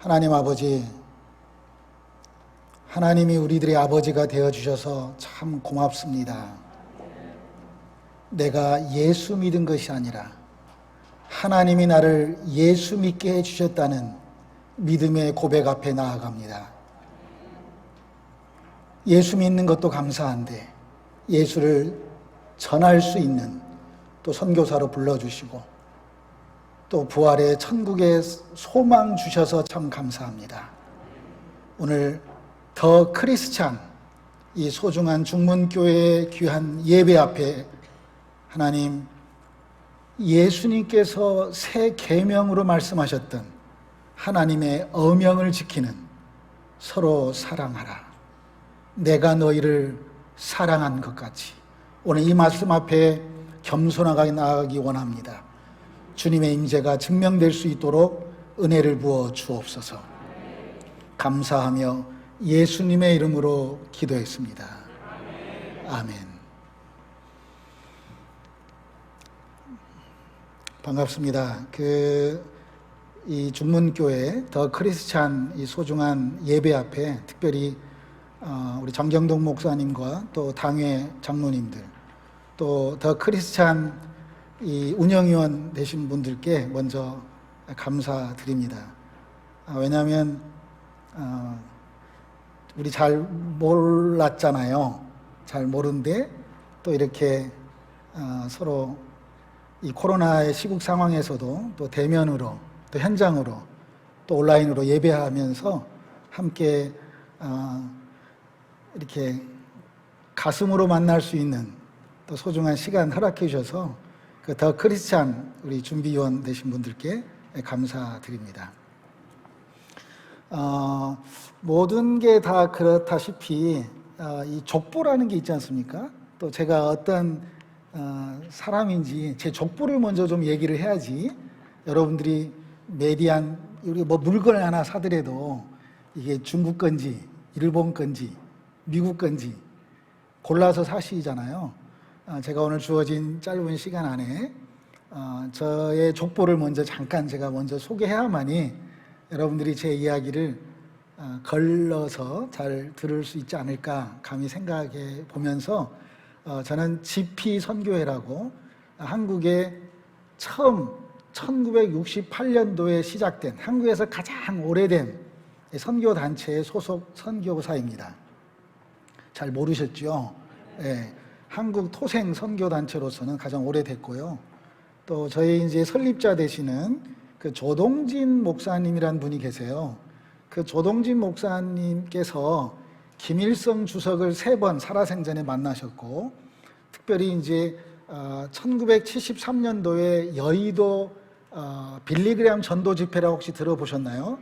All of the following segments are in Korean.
하나님 아버지, 하나님이 우리들의 아버지가 되어주셔서 참 고맙습니다. 내가 예수 믿은 것이 아니라 하나님이 나를 예수 믿게 해주셨다는 믿음의 고백 앞에 나아갑니다. 예수 믿는 것도 감사한데 예수를 전할 수 있는 또 선교사로 불러주시고 또 부활의 천국의 소망 주셔서 참 감사합니다. 오늘 더 크리스찬, 이 소중한 중문교회의 귀한 예배 앞에 하나님, 예수님께서 새 계명으로 말씀하셨던 하나님의 어명을 지키는 서로 사랑하라, 내가 너희를 사랑한 것 같이, 오늘 이 말씀 앞에 겸손하게 나아가기 원합니다. 주님의 임재가 증명될 수 있도록 은혜를 부어 주옵소서. 감사하며 예수님의 이름으로 기도했습니다. 아멘. 반갑습니다. 이 중문교회 더 크리스찬 이 소중한 예배 앞에 특별히 우리 정경동 목사님과 또 당회 장로님들, 또 더 크리스찬 이 운영위원 되신 분들께 먼저 감사드립니다. 왜냐하면 우리 잘 몰랐잖아요. 잘 모르는데 또 이렇게 서로 이 코로나의 시국 상황에서도 또 대면으로 또 현장으로 또 온라인으로 예배하면서 함께 이렇게 가슴으로 만날 수 있는 또 소중한 시간 허락해 주셔서 그 더 크리스찬 우리 준비위원 되신 분들께 감사드립니다. 모든 게 다 그렇다시피 이 족보라는 게 있지 않습니까? 또 제가 어떤 사람인지 제 족보를 먼저 좀 얘기를 해야지 여러분들이 메디안 우리 뭐 물건을 하나 사더라도 이게 중국 건지 일본 건지 미국 건지 골라서 사시잖아요. 제가 오늘 주어진 짧은 시간 안에 저의 족보를 먼저 잠깐 제가 먼저 소개해야만이 여러분들이 제 이야기를 걸러서 잘 들을 수 있지 않을까 감히 생각해 보면서 저는 GP선교회라고 한국에 처음 1968년도에 시작된 한국에서 가장 오래된 선교단체의 소속 선교사입니다. 잘 모르셨죠? 네, 한국 토생 선교단체로서는 가장 오래됐고요. 또 저희 이제 설립자 되시는 그 조동진 목사님이란 분이 계세요. 그 조동진 목사님께서 김일성 주석을 3번 살아생전에 만나셨고, 특별히 이제 1973년도에 여의도 빌리그램 전도 집회라고 혹시 들어보셨나요?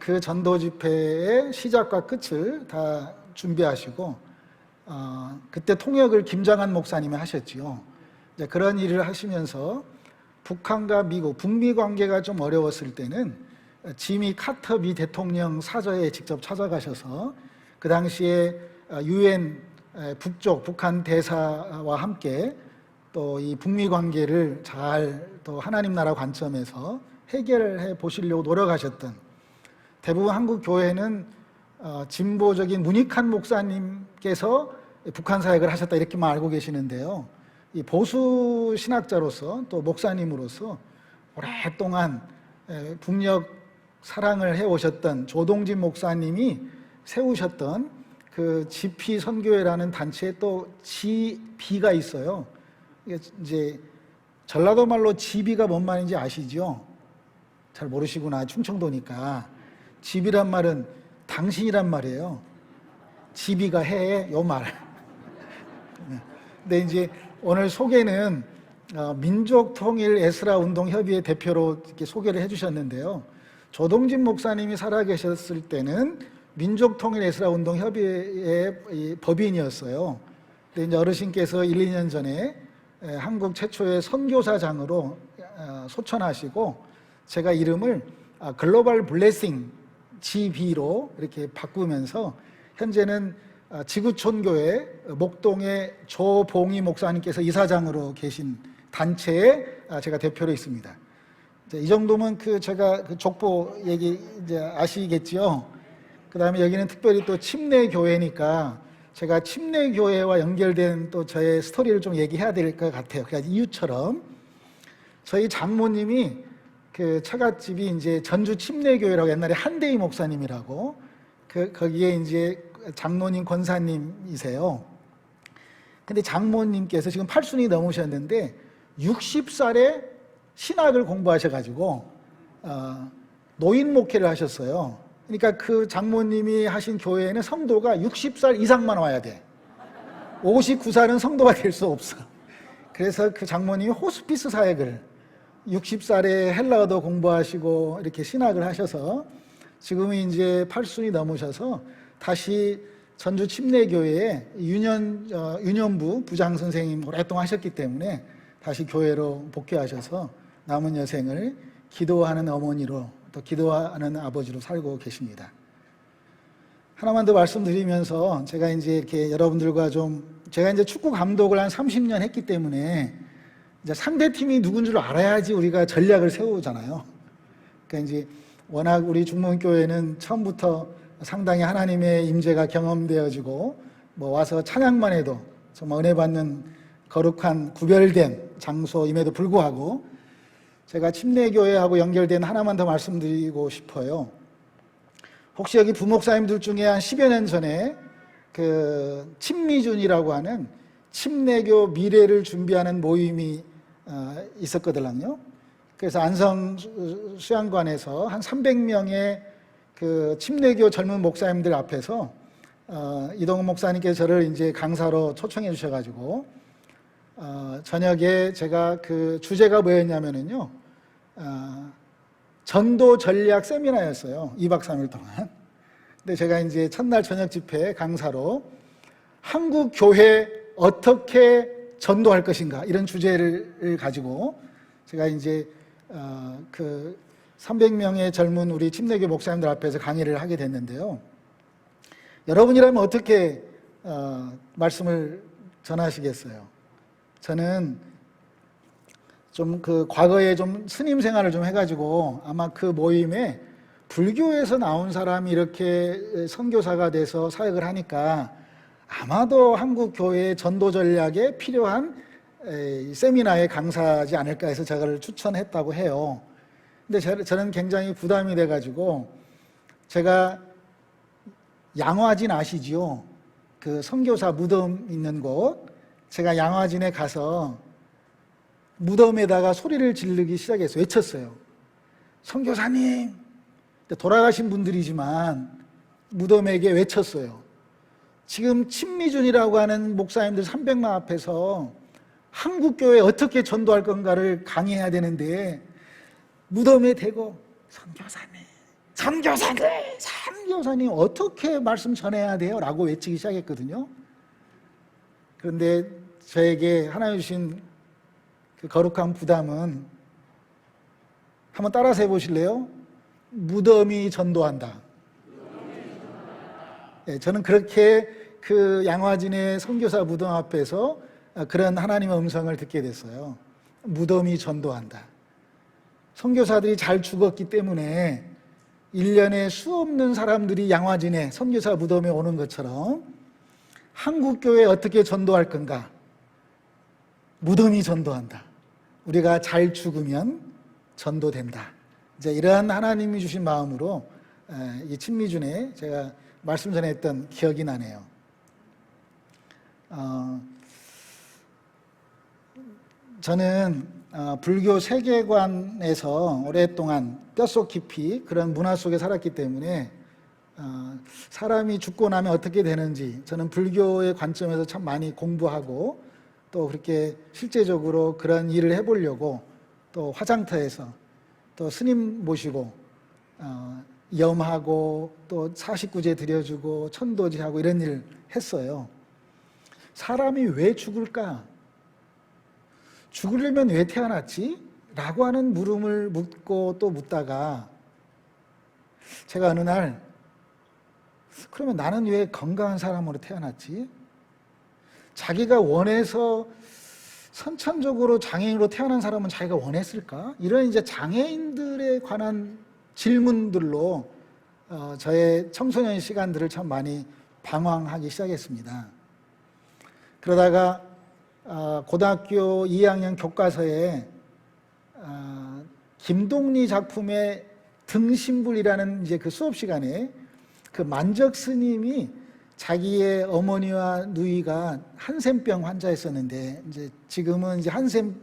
그 전도 집회의 시작과 끝을 다 준비하시고 그때 통역을 김정한 목사님이 하셨지요. 이제 그런 일을 하시면서 북한과 미국, 북미 관계가 좀 어려웠을 때는 지미 카터 미 대통령 사저에 직접 찾아가셔서 그 당시에 유엔 북쪽 북한 대사와 함께 또 이 북미 관계를 잘 또 하나님 나라 관점에서 해결해 보시려고 노력하셨던, 대부분 한국 교회는 진보적인 문익환 목사님께서 북한 사역을 하셨다 이렇게만 알고 계시는데요. 이 보수 신학자로서 또 목사님으로서 오랫동안 북녘 사랑을 해오셨던 조동진 목사님이 세우셨던 그 GP 선교회라는 단체에 또 GB가 있어요. 이제 전라도 말로 GB가 뭔 말인지 아시죠? 잘 모르시구나. 충청도니까. GB란 말은 당신이란 말이에요. GB가 해, 요 말. 근데 이제 오늘 소개는 민족통일 에스라 운동협의회 대표로 이렇게 소개를 해주셨는데요. 조동진 목사님이 살아계셨을 때는 민족통일 에스라 운동협의회의 법인이었어요. 근데 이제 어르신께서 1, 2년 전에 한국 최초의 선교사장으로 소천하시고 제가 이름을 글로벌 블레싱 GB로 이렇게 바꾸면서 현재는 지구촌교회 목동의 조봉희 목사님께서 이사장으로 계신 단체에 제가 대표로 있습니다. 이 정도면 제가 족보 얘기 이제 아시겠죠? 그 다음에 여기는 특별히 또 침례교회니까 제가 침례교회와 연결된 또 저의 스토리를 좀 얘기해야 될 것 같아요. 그러니까 이유처럼 저희 장모님이 처갓집이 이제 전주 침례교회라고 옛날에 한대희 목사님이라고 거기에 이제 장로님 권사님이세요. 근데 장모님께서 지금 80이 넘으셨는데 60살에 신학을 공부하셔가지고 노인 목회를 하셨어요. 그러니까 그 장모님이 하신 교회에는 성도가 60살 이상만 와야 돼. 59살은 성도가 될 수 없어. 그래서 그 장모님이 호스피스 사역을 60살에 헬라어도 공부하시고 이렇게 신학을 하셔서 지금은 이제 80이 넘으셔서 다시 전주 침례교회에 유년부 부장 선생님 오랫동안 하셨기 때문에 다시 교회로 복귀하셔서 남은 여생을 기도하는 어머니로 또 기도하는 아버지로 살고 계십니다. 하나만 더 말씀드리면서 제가 이제 이렇게 여러분들과 제가 이제 축구 감독을 한 30년 했기 때문에 이제 상대 팀이 누군 줄 알아야지 우리가 전략을 세우잖아요. 그러니까 이제 워낙 우리 중문교회는 처음부터 상당히 하나님의 임재가 경험되어지고 와서 찬양만 해도 정말 은혜 받는 거룩한 구별된 장소임에도 불구하고 제가 침례교회하고 연결된 하나만 더 말씀드리고 싶어요. 혹시 여기 부목사님들 중에 한 10여 년 전에 침미준이라고 하는 침례교 미래를 준비하는 모임이 있었거든요. 그래서 안성 수양관에서 한 300명의 침례교 젊은 목사님들 앞에서 이동훈 목사님께서 저를 이제 강사로 초청해 주셔가지고 저녁에 제가 주제가 뭐였냐면은요, 전도 전략 세미나였어요. 2박 3일 동안. 근데 제가 이제 첫날 저녁 집회 강사로 한국 교회 어떻게 전도할 것인가 이런 주제를 가지고 제가 이제 300명의 젊은 우리 침례교 목사님들 앞에서 강의를 하게 됐는데요. 여러분이라면 어떻게 말씀을 전하시겠어요? 저는 좀 과거에 좀 스님 생활을 좀 해가지고 아마 그 모임에 불교에서 나온 사람이 이렇게 선교사가 돼서 사역을 하니까 아마도 한국 교회의 전도 전략에 필요한 세미나의 강사지 않을까 해서 저를 추천했다고 해요. 근데 저는 굉장히 부담이 돼가지고 제가 양화진 아시지요? 선교사 무덤 있는 곳, 제가 양화진에 가서 무덤에다가 소리를 지르기 시작했어요. 외쳤어요. 선교사님, 돌아가신 분들이지만 무덤에게 외쳤어요. 지금 침미준이라고 하는 목사님들 300만 앞에서 한국교회 어떻게 전도할 건가를 강의해야 되는데 무덤에 대고 선교사님 어떻게 말씀 전해야 돼요? 라고 외치기 시작했거든요. 그런데 저에게 하나님 주신 거룩한 부담은 한번 따라서 해보실래요? 무덤이 전도한다. 네, 저는 그렇게 양화진의 선교사 무덤 앞에서 그런 하나님의 음성을 듣게 됐어요. 무덤이 전도한다. 선교사들이 잘 죽었기 때문에 1년에 수없는 사람들이 양화진에 선교사 무덤에 오는 것처럼 한국교회 어떻게 전도할 건가? 무덤이 전도한다. 우리가 잘 죽으면 전도된다. 이제 이러한 하나님이 주신 마음으로 이 침미준에 제가 말씀 전했던 기억이 나네요. 저는 불교 세계관에서 오랫동안 뼛속 깊이 그런 문화 속에 살았기 때문에 사람이 죽고 나면 어떻게 되는지 저는 불교의 관점에서 참 많이 공부하고 또 그렇게 실제적으로 그런 일을 해보려고 또 화장터에서 또 스님 모시고 염하고 또 49제 드려주고 천도지하고 이런 일을 했어요. 사람이 왜 죽을까? 죽으려면 왜 태어났지? 라고 하는 물음을 묻고 또 묻다가 제가 어느 날 그러면 나는 왜 건강한 사람으로 태어났지? 자기가 원해서 선천적으로 장애인으로 태어난 사람은 자기가 원했을까? 이런 이제 장애인들에 관한 질문들로 저의 청소년 시간들을 참 많이 방황하기 시작했습니다. 그러다가 고등학교 2학년 교과서에 김동리 작품의 등신불이라는 이제 그 수업 시간에 그 만적 스님이 자기의 어머니와 누이가 한센병 환자였었는데, 이제 지금은 이제 한센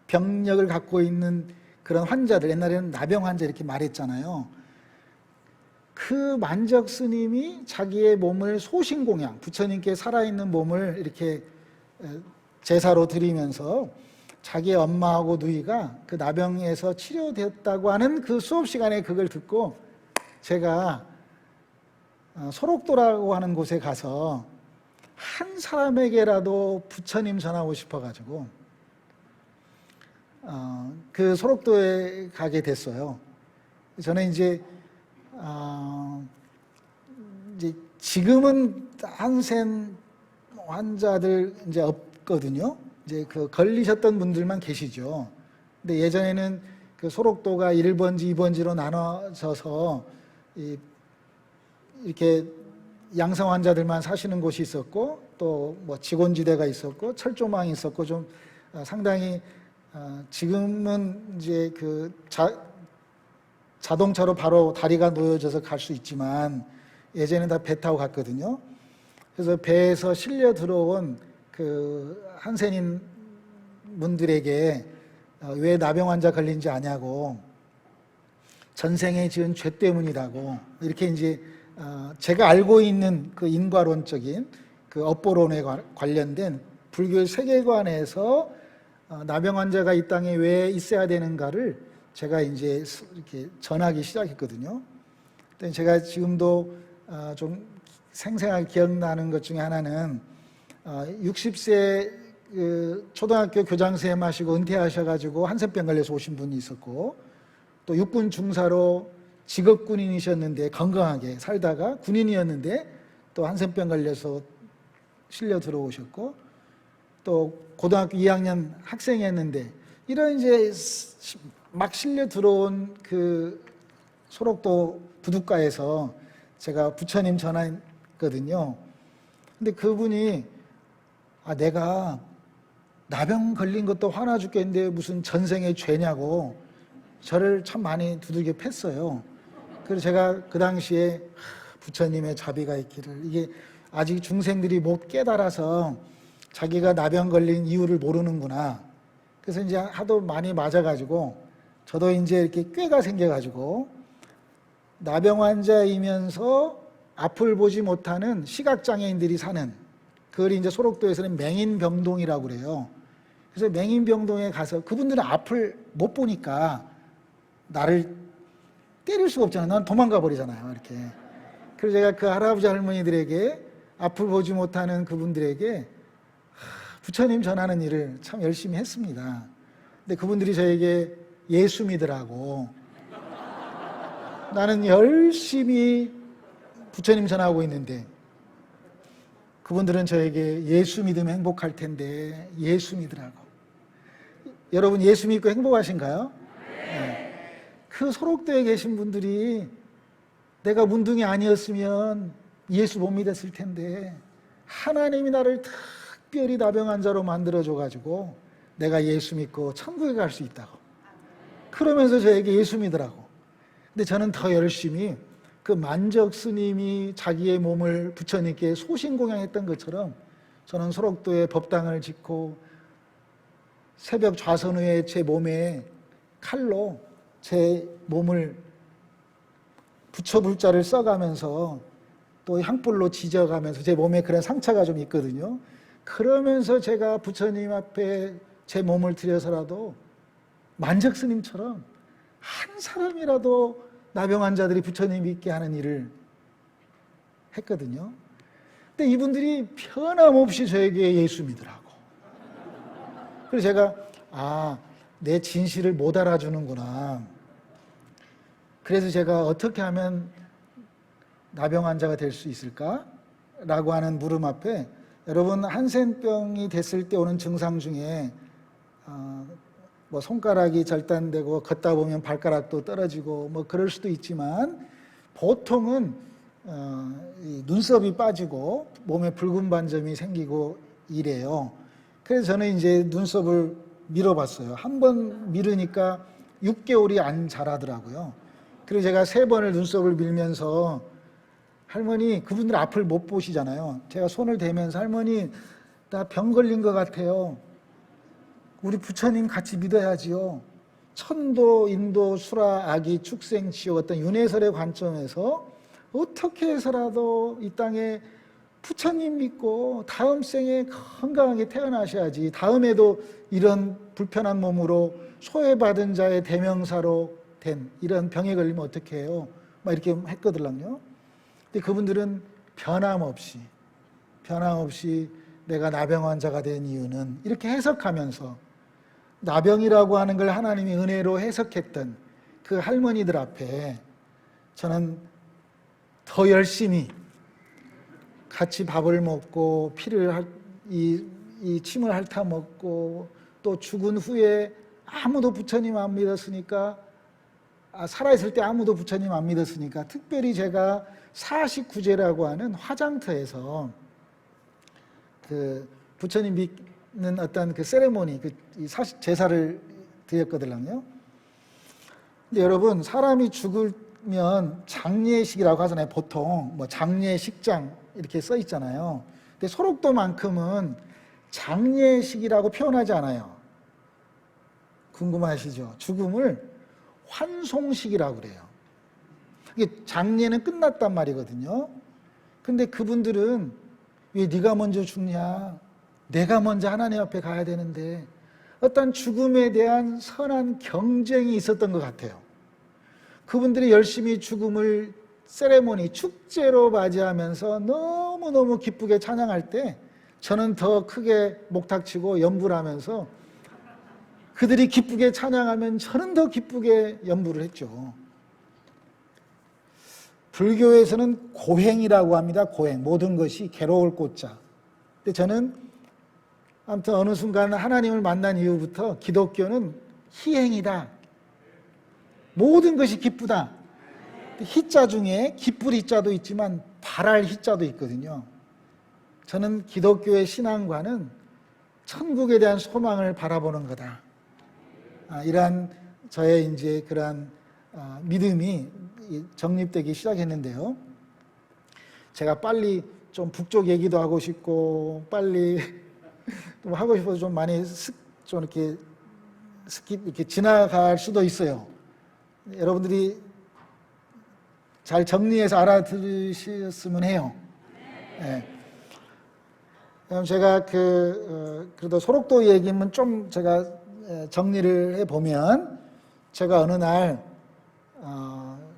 병력을 갖고 있는 그런 환자들, 옛날에는 나병 환자 이렇게 말했잖아요. 그 만적 스님이 자기의 몸을 소신공양, 부처님께 살아있는 몸을 이렇게 제사로 드리면서 자기의 엄마하고 누이가 그 나병에서 치료됐다고 하는 그 수업 시간에 그걸 듣고 제가 소록도라고 하는 곳에 가서 한 사람에게라도 부처님 전하고 싶어가지고 그 소록도에 가게 됐어요. 저는 이제 지금은 한센 환자들 이제 없거든요. 이제 그 걸리셨던 분들만 계시죠. 근데 예전에는 그 소록도가 1번지, 2번지로 나눠져서 이렇게 양성 환자들만 사시는 곳이 있었고, 또 뭐 직원지대가 있었고, 철조망이 있었고, 좀 상당히 지금은 이제 그 자동차로 바로 다리가 놓여져서 갈 수 있지만 예전에는 다 배 타고 갔거든요. 그래서 배에서 실려 들어온 그 한센인 분들에게 왜 나병 환자 걸린지 아냐고, 전생에 지은 죄 때문이라고, 이렇게 이제 제가 알고 있는 그 인과론적인 그 업보론에 관련된 불교의 세계관에서 나병 환자가 이 땅에 왜 있어야 되는가를 제가 이제 이렇게 전하기 시작했거든요. 제가 지금도 좀 생생하게 기억나는 것 중에 하나는 60세 그 초등학교 교장선생님 하시고 은퇴하셔가지고 한센병 걸려서 오신 분이 있었고, 또 육군 중사로 직업 군인이셨는데 건강하게 살다가 군인이었는데 또 한센병 걸려서 실려 들어오셨고, 또 고등학교 2학년 학생이었는데 이런 이제 막 실려 들어온 그 소록도 부둣가에서 제가 부처님 전화했거든요. 근데 그분이 내가 나병 걸린 것도 화나 죽겠는데 무슨 전생의 죄냐고 저를 참 많이 두들겨 팼어요. 그래서 제가 그 당시에 부처님의 자비가 있기를, 이게 아직 중생들이 못 깨달아서 자기가 나병 걸린 이유를 모르는구나. 그래서 이제 하도 많이 맞아가지고 저도 이제 이렇게 꾀가 생겨가지고 나병 환자이면서 앞을 보지 못하는 시각장애인들이 사는, 그걸 이제 소록도에서는 맹인병동이라고 그래요. 그래서 맹인병동에 가서 그분들은 앞을 못 보니까 나를 때릴 수가 없잖아요. 난 도망가 버리잖아요. 이렇게. 그래서 제가 그 할아버지 할머니들에게, 앞을 보지 못하는 그분들에게 부처님 전하는 일을 참 열심히 했습니다. 근데 그분들이 저에게 예수 믿으라고, 나는 열심히 부처님 전하고 있는데 그분들은 저에게 예수 믿으면 행복할 텐데 예수 믿으라고. 여러분 예수 믿고 행복하신가요? 네. 그 소록도에 계신 분들이 내가 문둥이 아니었으면 예수 못 믿었을 텐데 하나님이 나를 특별히 나병 환자로 만들어줘가지고 내가 예수 믿고 천국에 갈 수 있다고. 그러면서 저에게 예수 믿으라고. 근데 저는 더 열심히 그 만적 스님이 자기의 몸을 부처님께 소신공양했던 것처럼 저는 소록도에 법당을 짓고 새벽 좌선 후에 제 몸에 칼로 제 몸을 부처불자를 써가면서 또 향불로 지져가면서 제 몸에 그런 상처가 좀 있거든요. 그러면서 제가 부처님 앞에 제 몸을 들여서라도 만적 스님처럼 한 사람이라도 나병 환자들이 부처님 믿게 하는 일을 했거든요. 근데 이분들이 변함없이 저에게 예수 믿으라고. 그래서 제가 내 진실을 못 알아주는구나. 그래서 제가 어떻게 하면 나병 환자가 될 수 있을까? 라고 하는 물음 앞에, 여러분 한센병이 됐을 때 오는 증상 중에 뭐 손가락이 절단되고 걷다 보면 발가락도 떨어지고 뭐 그럴 수도 있지만 보통은 이 눈썹이 빠지고 몸에 붉은 반점이 생기고 이래요. 그래서 저는 이제 눈썹을 밀어봤어요. 한 번 밀으니까 6개월이 안 자라더라고요. 그래서 제가 3번을 눈썹을 밀면서 할머니, 그분들 앞을 못 보시잖아요. 제가 손을 대면서 할머니, 나 병 걸린 것 같아요. 우리 부처님 같이 믿어야지요. 천도, 인도, 수라, 아기, 축생, 지옥 어떤 윤회설의 관점에서 어떻게 해서라도 이 땅에 부처님 믿고 다음 생에 건강하게 태어나셔야지. 다음에도 이런 불편한 몸으로 소외받은 자의 대명사로 된 이런 병에 걸리면 어떻게 해요? 막 이렇게 했거든요. 근데 그분들은 변함없이 내가 나병 환자가 된 이유는 이렇게 해석하면서 나병이라고 하는 걸 하나님이 은혜로 해석했던 그 할머니들 앞에 저는 더 열심히 같이 밥을 먹고 이 침을 핥아 먹고 또 죽은 후에 아무도 부처님 안 믿었으니까 살아있을 때 아무도 부처님 안 믿었으니까 특별히 제가 49제라고 하는 화장터에서 그 부처님 믿는 어떤 그 세레모니, 제사를 드렸거든요. 근데 여러분, 사람이 죽으면 장례식이라고 하잖아요. 보통 뭐 장례식장 이렇게 써 있잖아요. 근데 소록도만큼은 장례식이라고 표현하지 않아요. 궁금하시죠? 죽음을 환송식이라고 그래요. 이게 장례는 끝났단 말이거든요. 근데 그분들은 왜 네가 먼저 죽냐? 내가 먼저 하나님 앞에 가야 되는데 어떤 죽음에 대한 선한 경쟁이 있었던 것 같아요. 그분들이 열심히 죽음을 세레모니, 축제로 맞이하면서 너무너무 기쁘게 찬양할 때 저는 더 크게 목탁치고 연부를 하면서 그들이 기쁘게 찬양하면 저는 더 기쁘게 연부를 했죠. 불교에서는 고행이라고 합니다. 고행. 모든 것이 괴로울 꽃자. 근데 저는 아무튼 어느 순간 하나님을 만난 이후부터 기독교는 희행이다. 모든 것이 기쁘다. 희자 중에 기쁠 희자도 있지만 바랄 희자도 있거든요. 저는 기독교의 신앙과는 천국에 대한 소망을 바라보는 거다. 이러한 저의 이제 그러한 믿음이 정립되기 시작했는데요. 제가 빨리 좀 북쪽 얘기도 하고 싶고 빨리 좀 하고 싶어서 좀 많이 좀 이렇게 이렇게 지나갈 수도 있어요. 여러분들이 잘 정리해서 알아들으셨으면 해요. 네. 제가 그래도 소록도 얘기면 좀 제가 정리를 해보면 제가 어느 날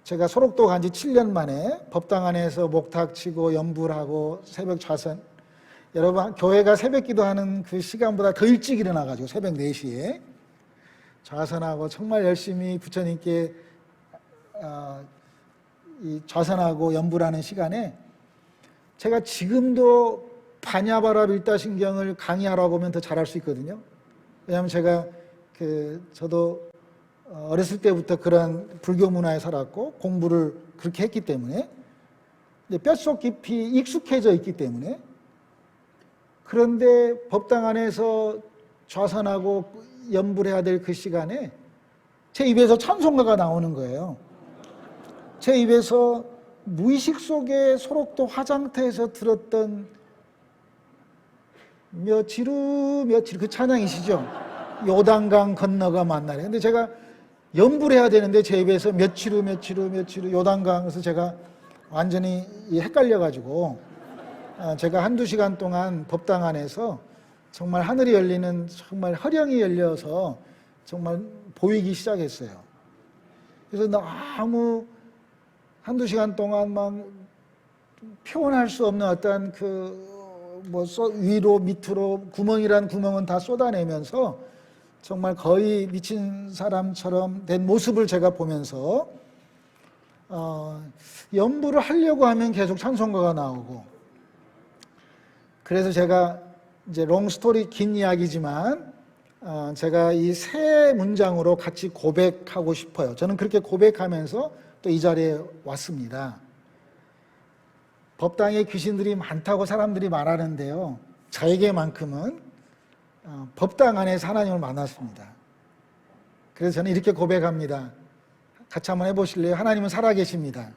제가 소록도 간 지 7년 만에 법당 안에서 목탁 치고 연불 하고 새벽 좌선, 여러분 교회가 새벽 기도하는 그 시간보다 더 일찍 일어나가지고 새벽 4시에 좌선하고 정말 열심히 부처님께 이 좌선하고 연불하는 시간에 제가 지금도 바냐바라 밀다신경을 강의하라고 하면 더 잘할 수 있거든요. 왜냐하면 제가 저도 어렸을 때부터 그런 불교 문화에 살았고 공부를 그렇게 했기 때문에 뼛속 깊이 익숙해져 있기 때문에. 그런데 법당 안에서 좌선하고 연불해야 될 그 시간에 제 입에서 찬송가가 나오는 거예요. 제 입에서 무의식 속에 소록도 화장터에서 들었던 며칠 그 찬양이시죠? 요단강 건너가 만나래. 근데 제가 연불해야 되는데 제 입에서 며칠 후 요단강. 그래서 제가 완전히 헷갈려가지고 제가 1-2시간 동안 법당 안에서 정말 하늘이 열리는, 정말 허령이 열려서 정말 보이기 시작했어요. 그래서 너무 1-2시간 동안 막 표현할 수 없는 어떤 위로 밑으로 구멍이란 구멍은 다 쏟아내면서 정말 거의 미친 사람처럼 된 모습을 제가 보면서 연부를 하려고 하면 계속 찬송가가 나오고, 그래서 제가 이제 롱스토리 긴 이야기지만 제가 이 세 문장으로 같이 고백하고 싶어요. 저는 그렇게 고백하면서 또 이 자리에 왔습니다. 법당에 귀신들이 많다고 사람들이 말하는데요, 저에게만큼은 법당 안에서 하나님을 만났습니다. 그래서 저는 이렇게 고백합니다. 같이 한번 해보실래요? 하나님은 살아계십니다.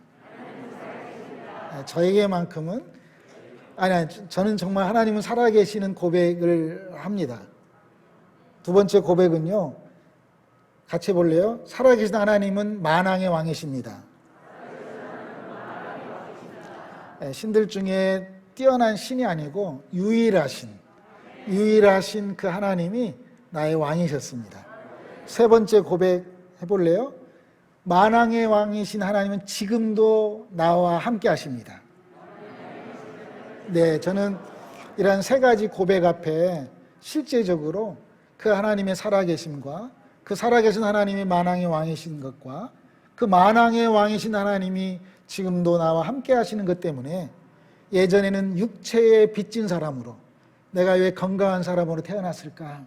저에게만큼은, 저는 정말 하나님은 살아계시는 고백을 합니다. 두 번째 고백은요, 같이 해볼래요? 살아계신 하나님은 만왕의 왕이십니다. 신들 중에 뛰어난 신이 아니고 유일하신 그 하나님이 나의 왕이셨습니다. 세 번째 고백 해볼래요? 만왕의 왕이신 하나님은 지금도 나와 함께 하십니다. 네, 저는 이러한 세 가지 고백 앞에 실제적으로 그 하나님의 살아계심과 그 살아계신 하나님이 만왕의 왕이신 것과 그 만왕의 왕이신 하나님이 지금도 나와 함께 하시는 것 때문에 예전에는 육체에 빚진 사람으로, 내가 왜 건강한 사람으로 태어났을까?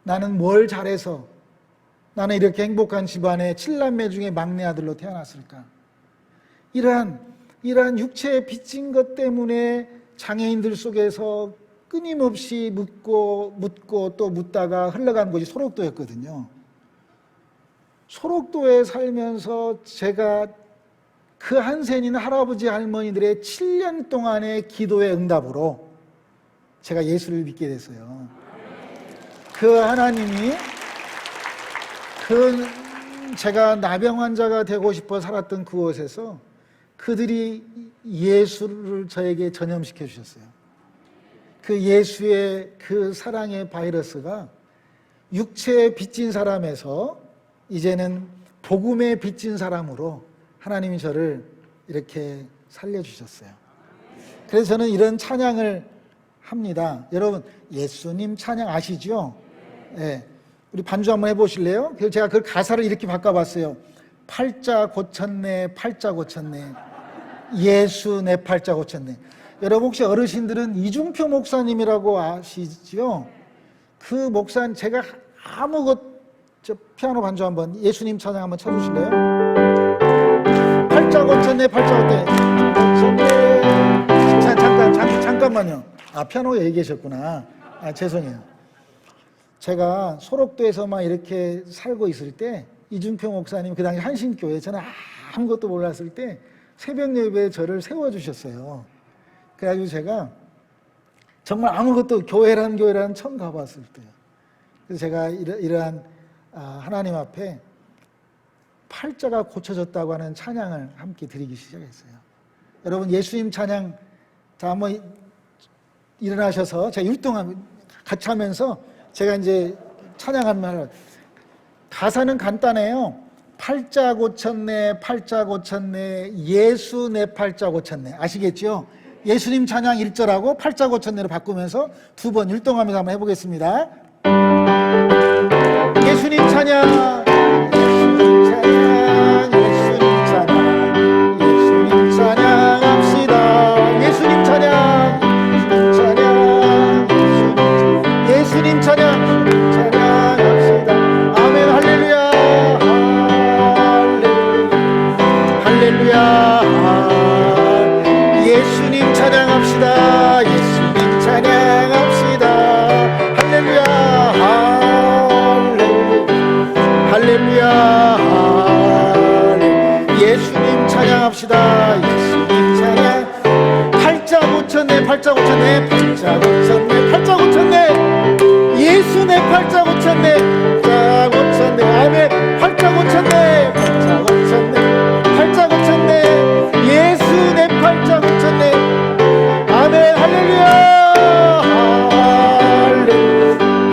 나는 뭘 잘해서 나는 이렇게 행복한 집안의 7남매 중에 막내 아들로 태어났을까? 이러한 육체에 빚진 것 때문에 장애인들 속에서 끊임없이 묻고 또 묻다가 흘러간 곳이 소록도였거든요. 소록도에 살면서 제가 그 한센인 할아버지 할머니들의 7년 동안의 기도의 응답으로 제가 예수를 믿게 됐어요. 그 하나님이 제가 나병 환자가 되고 싶어 살았던 그곳에서 그들이 예수를 저에게 전염시켜 주셨어요. 그 예수의 그 사랑의 바이러스가 육체에 빚진 사람에서 이제는 복음에 빚진 사람으로 하나님이 저를 이렇게 살려주셨어요. 그래서 저는 이런 찬양을 합니다. 여러분, 예수님 찬양 아시죠? 네. 우리 반주 한번 해보실래요? 그래서 제가 그 가사를 이렇게 바꿔봤어요. 팔자 고쳤네, 팔자 고쳤네. 예수 내 팔자 고쳤네. 여러분 혹시 어르신들은 이중표 목사님이라고 아시죠? 그 목사님, 제가 저 피아노 반주 한번, 예수님 찬양 한번 쳐주실래요? 팔자 고쳤네, 팔자 고쳤네. 잠깐만요. 피아노 얘기하셨구나. 죄송해요. 제가 소록도에서 막 이렇게 살고 있을 때 이중표 목사님, 그 당시 한신교회, 저는 아무것도 몰랐을 때 새벽 예배에 저를 세워주셨어요. 그래가지고 제가 정말 아무것도 교회란 처음 가봤을 때요. 그래서 제가 이러한 하나님 앞에 팔자가 고쳐졌다고 하는 찬양을 함께 드리기 시작했어요. 여러분, 예수님 찬양, 자, 한번 일어나셔서 제가 율동하면 같이 하면서 제가 이제 찬양한 말, 가사는 간단해요. 팔자 고쳤네, 팔자 고쳤네, 예수 내 팔자 고쳤네. 아시겠죠? 예수님 찬양 1절하고 팔자 고쳤네로 바꾸면서 두 번 율동하면서 한번 해보겠습니다. 예수님 찬양, 예수님 찬양, 예수님 찬양, 예수님 찬양합시다. 예수님 찬양, 예수님 찬양, 찬양합시다. 아멘, 할렐루야, 할렐루야. 예수님 찬양합시다. 예수님 찬양합시다. 할렐루야, 할렐루야. 예수님 찬양합시다. 예수님 찬양. 팔자 고쳤네, 팔자 고쳤네, 팔자 고쳤네, 팔자 고쳤네. 예수 내 팔자 고쳤네, 팔자 고쳤네. 아멘. 팔자 고쳤네, 팔자 고쳤네, 팔자 고쳤네. 예수 내 팔자 고쳤네. 아멘. 할렐루야,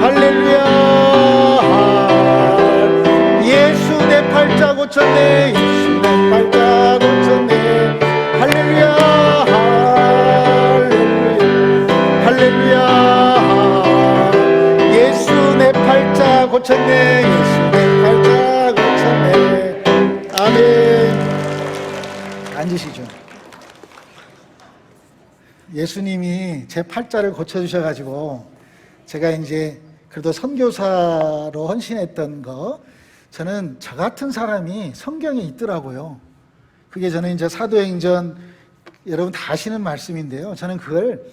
할렐루야. 예수 내 팔자 고쳤네, 예수 내 팔자 고쳤네. 할렐루야, 할렐루야. 예수 내 팔자 고쳤네, 예수 내 팔자 고쳤네. 아멘. 앉으시죠. 예수님이 제 팔자를 고쳐주셔가지고 제가 이제 그래도 선교사로 헌신했던 거, 저는 저 같은 사람이 성경에 있더라고요. 그게 저는 이제 사도행전, 여러분 다 아시는 말씀인데요. 저는 그걸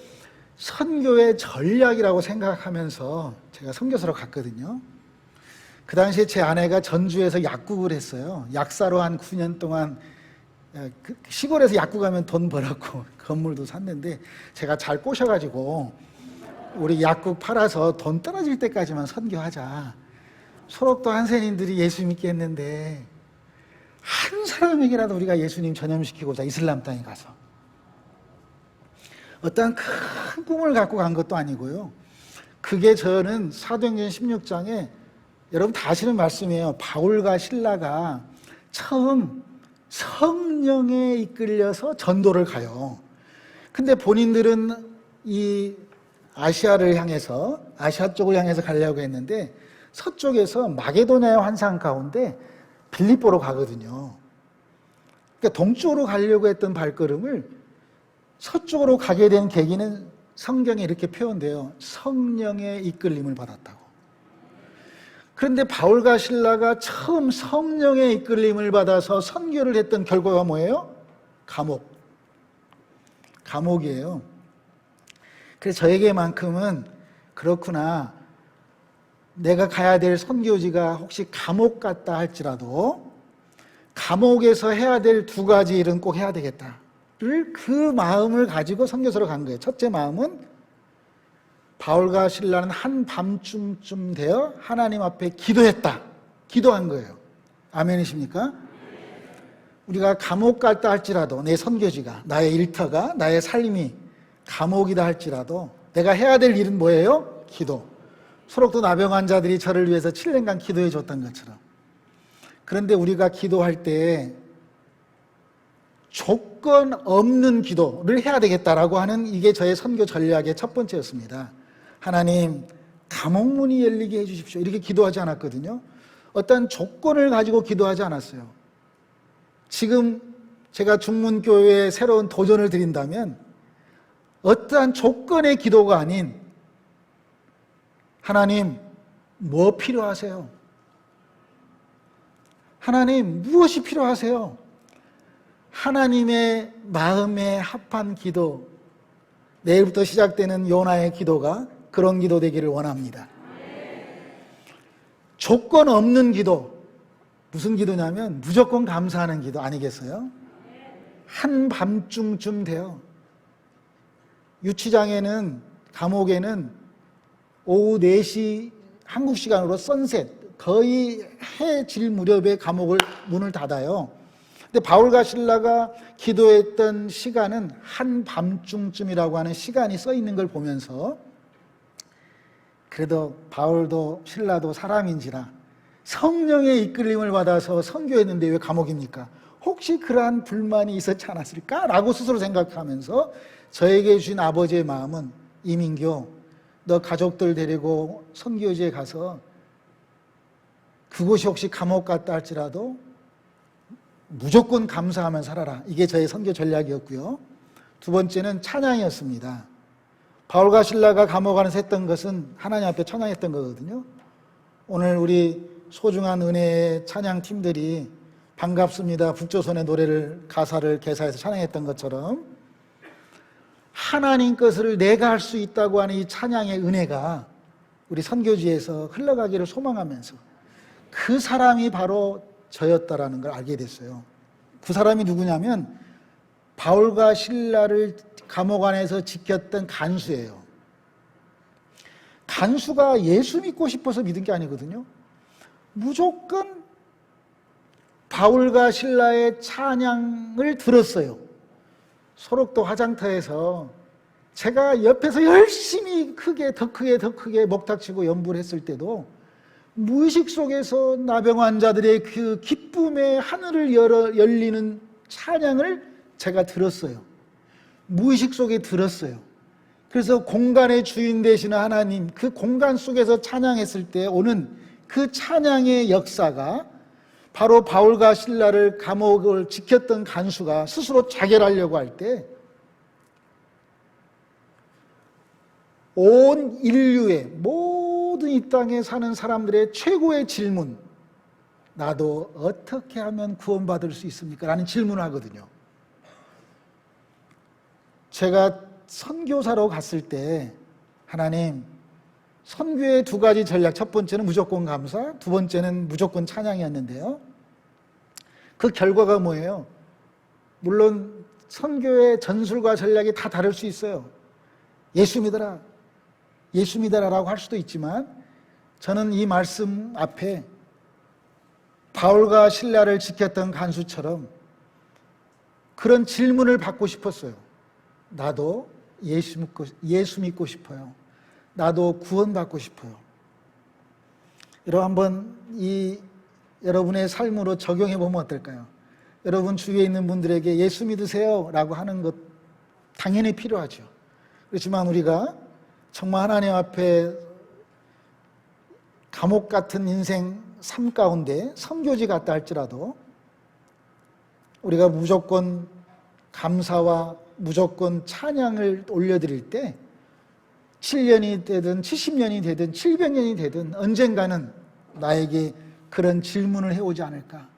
선교의 전략이라고 생각하면서 제가 선교사로 갔거든요. 그 당시에 제 아내가 전주에서 약국을 했어요. 약사로 한 9년 동안 시골에서 약국 가면 돈 벌었고 건물도 샀는데, 제가 잘 꼬셔가지고 우리 약국 팔아서 돈 떨어질 때까지만 선교하자. 소록도 한센인들이 예수 믿게 했는데 한 사람에게라도 우리가 예수님 전염시키고자 이슬람 땅에 가서, 어떠한 큰 꿈을 갖고 간 것도 아니고요. 그게 저는 사도행전 16장에 여러분 다 아시는 말씀이에요. 바울과 신라가 처음 성령에 이끌려서 전도를 가요. 근데 본인들은 이 아시아를 향해서, 아시아 쪽을 향해서 가려고 했는데 서쪽에서 마게도냐의 환상 가운데 빌립보로 가거든요. 그러니까 동쪽으로 가려고 했던 발걸음을 서쪽으로 가게 된 계기는 성경에 이렇게 표현돼요. 성령의 이끌림을 받았다고. 그런데 바울과 신라가 처음 성령의 이끌림을 받아서 선교를 했던 결과가 뭐예요? 감옥이에요. 그래서 저에게만큼은 그렇구나, 내가 가야 될 선교지가 혹시 감옥 같다 할지라도 감옥에서 해야 될 2가지 일은 꼭 해야 되겠다를, 그 마음을 가지고 선교사로 간 거예요. 첫째 마음은 바울과 신라는 한밤중쯤 되어 하나님 앞에 기도한 거예요. 아멘이십니까? 우리가 감옥 갔다 할지라도, 내 선교지가, 나의 일터가, 나의 삶이 감옥이다 할지라도 내가 해야 될 일은 뭐예요? 기도. 소록도 나병 환자들이 저를 위해서 7년간 기도해 줬던 것처럼. 그런데 우리가 기도할 때 조건 없는 기도를 해야 되겠다라고 하는, 이게 저의 선교 전략의 첫 번째였습니다. 하나님, 감옥문이 열리게 해주십시오, 이렇게 기도하지 않았거든요. 어떤 조건을 가지고 기도하지 않았어요. 지금 제가 중문교회에 새로운 도전을 드린다면 어떠한 조건의 기도가 아닌, 하나님 뭐 필요하세요? 하나님 무엇이 필요하세요? 하나님의 마음에 합한 기도, 내일부터 시작되는 요나의 기도가 그런 기도 되기를 원합니다. 조건 없는 기도, 무슨 기도냐면 무조건 감사하는 기도 아니겠어요? 한밤중쯤 돼요. 유치장에는, 감옥에는 오후 4시 한국 시간으로 선셋, 거의 해 질 무렵에 감옥을 문을 닫아요. 근데 바울과 신라가 기도했던 시간은 한밤중쯤이라고 하는 시간이 써 있는 걸 보면서, 그래도 바울도 신라도 사람인지라 성령의 이끌림을 받아서 선교했는데 왜 감옥입니까? 혹시 그러한 불만이 있었지 않았을까라고 스스로 생각하면서, 저에게 주신 아버지의 마음은, 이민교, 너 가족들 데리고 선교지에 가서 그곳이 혹시 감옥 같다 할지라도 무조건 감사하며 살아라. 이게 저의 선교 전략이었고요. 2번째는 찬양이었습니다. 바울과 신라가 감옥 안에서 했던 것은 하나님 앞에 찬양했던 거거든요. 오늘 우리 소중한 은혜의 찬양팀들이 반갑습니다, 북조선의 노래를, 가사를 개사해서 찬양했던 것처럼 하나님 것을 내가 할 수 있다고 하는 이 찬양의 은혜가 우리 선교지에서 흘러가기를 소망하면서, 그 사람이 바로 저였다라는 걸 알게 됐어요. 그 사람이 누구냐면 바울과 신라를 감옥 안에서 지켰던 간수예요. 간수가 예수 믿고 싶어서 믿은 게 아니거든요. 무조건 바울과 신라의 찬양을 들었어요. 소록도 화장터에서 제가 옆에서 열심히 더 크게 목탁치고 연부를 했을 때도 무의식 속에서 나병 환자들의 그 기쁨의 하늘을 열리는 찬양을 제가 들었어요. 무의식 속에 들었어요. 그래서 공간의 주인 되시는 하나님, 그 공간 속에서 찬양했을 때 오는 그 찬양의 역사가, 바로 바울과 신라를 감옥을 지켰던 간수가 스스로 자결하려고 할 때 온 인류의 모든 이 땅에 사는 사람들의 최고의 질문, 나도 어떻게 하면 구원받을 수 있습니까? 라는 질문을 하거든요. 제가 선교사로 갔을 때 하나님, 선교의 두 가지 전략, 첫 번째는 무조건 감사, 두 번째는 무조건 찬양이었는데요. 그 결과가 뭐예요? 물론 선교의 전술과 전략이 다 다를 수 있어요. 예수 믿어라, 예수 믿어라라고 할 수도 있지만 저는 이 말씀 앞에 바울과 실라를 지켰던 간수처럼 그런 질문을 받고 싶었어요. 나도 예수 믿고 싶어요. 나도 구원받고 싶어요. 여러분 한번 여러분의 삶으로 적용해 보면 어떨까요? 여러분 주위에 있는 분들에게 예수 믿으세요 라고 하는 것 당연히 필요하죠. 그렇지만 우리가 정말 하나님 앞에 감옥 같은 인생 삶 가운데 선교지 같다 할지라도 우리가 무조건 감사와 무조건 찬양을 올려드릴 때 7년이 되든 70년이 되든 700년이 되든 언젠가는 나에게 그런 질문을 해오지 않을까.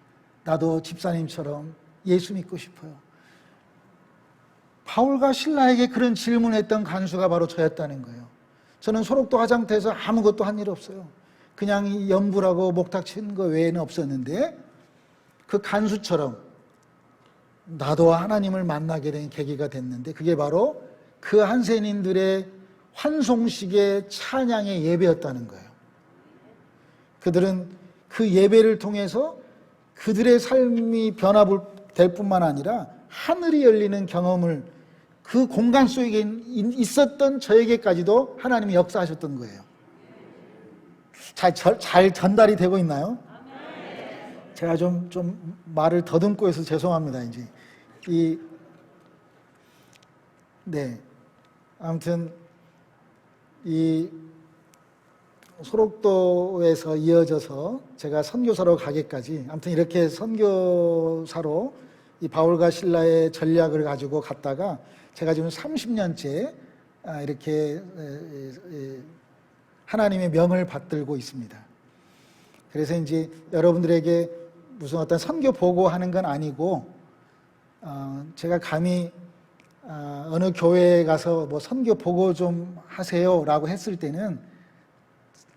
나도 집사님처럼 예수 믿고 싶어요. 바울과 신라에게 그런 질문을 했던 간수가 바로 저였다는 거예요. 저는 소록도 화장터에서 아무것도 한 일 없어요. 그냥 연불하고 목탁 치는 거 외에는 없었는데 그 간수처럼 나도 하나님을 만나게 된 계기가 됐는데 그게 바로 그 한센인들의 환송식의 찬양의 예배였다는 거예요. 그들은 그 예배를 통해서 그들의 삶이 변화될 뿐만 아니라 하늘이 열리는 경험을 그 공간 속에 있었던 저에게까지도 하나님이 역사하셨던 거예요. 잘 전달이 되고 있나요? 제가 좀 말을 더듬고 해서 죄송합니다. 아무튼 이 소록도에서 이어져서 제가 선교사로 가기까지 아무튼 이렇게 선교사로 이 바울과 실라의 전략을 가지고 갔다가 제가 지금 30년째 이렇게 하나님의 명을 받들고 있습니다. 그래서 이제 여러분들에게 무슨 어떤 선교 보고하는 건 아니고 제가 감히 어느 교회에 가서 뭐 선교 보고 좀 하세요라고 했을 때는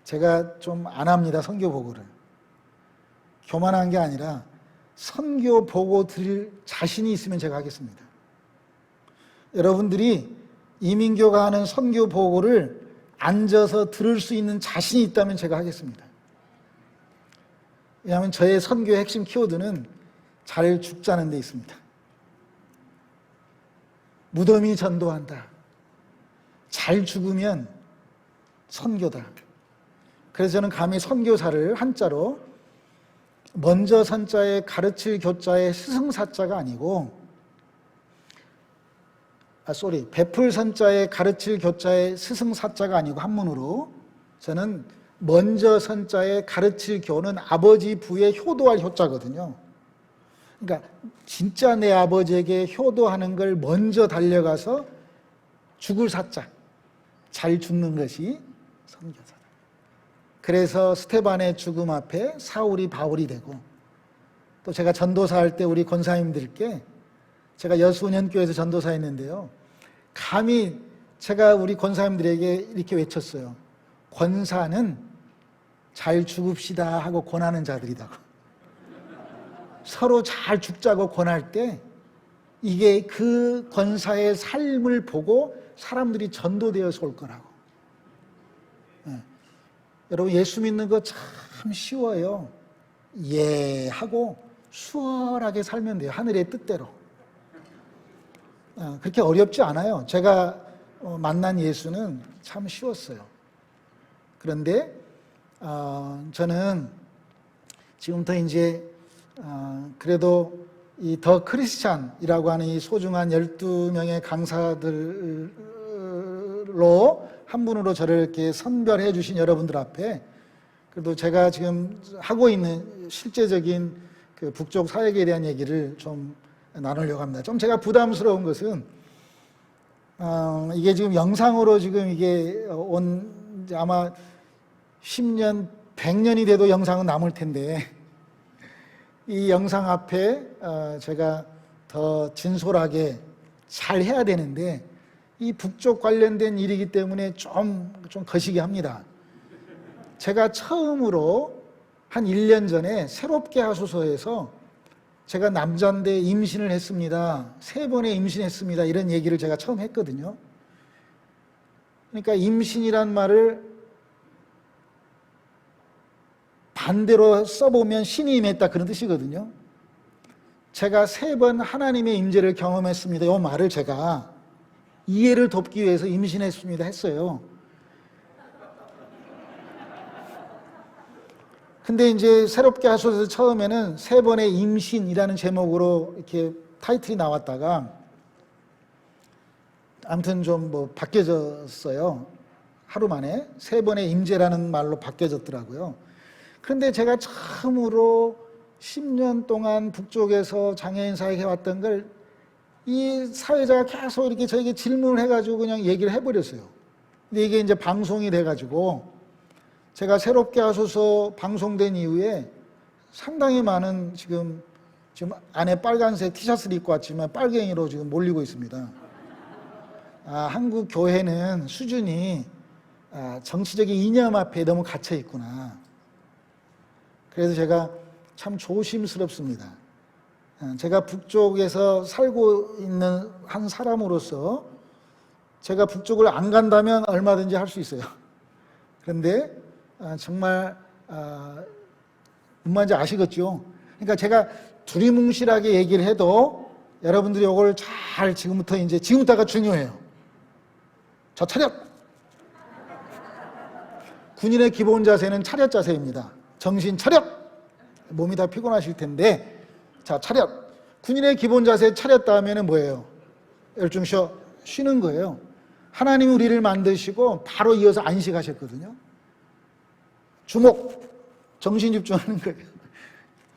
제가 좀 안 합니다. 선교 보고를. 교만한 게 아니라 선교 보고 드릴 자신이 있으면 제가 하겠습니다. 여러분들이 이민교가 하는 선교 보고를 앉아서 들을 수 있는 자신이 있다면 제가 하겠습니다. 왜냐하면 저의 선교의 핵심 키워드는 잘 죽자는 데 있습니다. 무덤이 전도한다. 잘 죽으면 선교다. 그래서 저는 감히 선교사를 한자로 먼저 선자에 가르칠 교자에 스승사자가 아니고 베풀 선자에 가르칠 교자에 스승사자가 아니고 한문으로 저는 먼저 선자에 가르칠 교는 아버지 부에 효도할 효자거든요. 그러니까 진짜 내 아버지에게 효도하는 걸 먼저 달려가서 죽을 사자, 잘 죽는 것이 선교사다. 그래서 스테반의 죽음 앞에 사울이 바울이 되고 또 제가 전도사 할 때 우리 권사님들께 제가 여수운현교회에서 전도사 했는데요. 감히 제가 우리 권사님들에게 이렇게 외쳤어요. 권사는 잘 죽읍시다 하고 권하는 자들이다고. 서로 잘 죽자고 권할 때 이게 그 권사의 삶을 보고 사람들이 전도되어서 올 거라고. 여러분 예수 믿는 거 참 쉬워요. 예 하고 수월하게 살면 돼요. 하늘의 뜻대로. 그렇게 어렵지 않아요. 제가 만난 예수는 참 쉬웠어요. 그런데 저는 지금부터 이제 그래도 이 더 크리스찬이라고 하는 이 소중한 12명의 강사들로 한 분으로 저를 이렇게 선별해 주신 여러분들 앞에 그래도 제가 지금 하고 있는 실제적인 그 북쪽 사역에 대한 얘기를 좀 나누려고 합니다. 좀 제가 부담스러운 것은 이게 지금 영상으로 지금 이게 아마 10년, 100년이 돼도 영상은 남을 텐데 이 영상 앞에 제가 더 진솔하게 잘 해야 되는데 이 북쪽 관련된 일이기 때문에 좀 거시기 합니다. 제가 처음으로 한 1년 전에 새롭게 하소서에서 제가 남자인데 임신을 했습니다. 3번의 임신했습니다. 이런 얘기를 제가 처음 했거든요. 그러니까 임신이란 말을 반대로 써보면 신이 임했다 그런 뜻이거든요. 제가 3번 하나님의 임재를 경험했습니다. 이 말을 제가 이해를 돕기 위해서 임신했습니다 했어요. 근데 이제 새롭게 하소서 처음에는 3번의 임신이라는 제목으로 이렇게 타이틀이 나왔다가 아무튼 좀 뭐 바뀌어졌어요. 하루 만에 3번의 임재라는 말로 바뀌어졌더라고요. 그런데 제가 처음으로 10년 동안 북쪽에서 장애인 사역해 왔던 걸 이 사회자가 계속 이렇게 저에게 질문을 해가지고 그냥 얘기를 해버렸어요. 근데 이게 이제 방송이 돼가지고 제가 새롭게 하소서 방송된 이후에 상당히 많은 지금 안에 빨간색 티셔츠를 입고 왔지만 빨갱이로 지금 몰리고 있습니다. 한국 교회는 수준이 정치적인 이념 앞에 너무 갇혀 있구나. 그래서 제가 참 조심스럽습니다. 제가 북쪽에서 살고 있는 한 사람으로서 제가 북쪽을 안 간다면 얼마든지 할 수 있어요. 그런데 정말 뭔 말인지 아시겠죠? 그러니까 제가 두리뭉실하게 얘기를 해도 여러분들이 이걸 잘 지금부터가 중요해요. 자, 차렷! 군인의 기본 자세는 차렷 자세입니다. 정신 차렷! 몸이 다 피곤하실 텐데 자, 차렷! 군인의 기본 자세 차렷 다음에는 뭐예요? 열중 쉬는 거예요. 하나님이 우리를 만드시고 바로 이어서 안식하셨거든요. 주목! 정신 집중하는 거예요.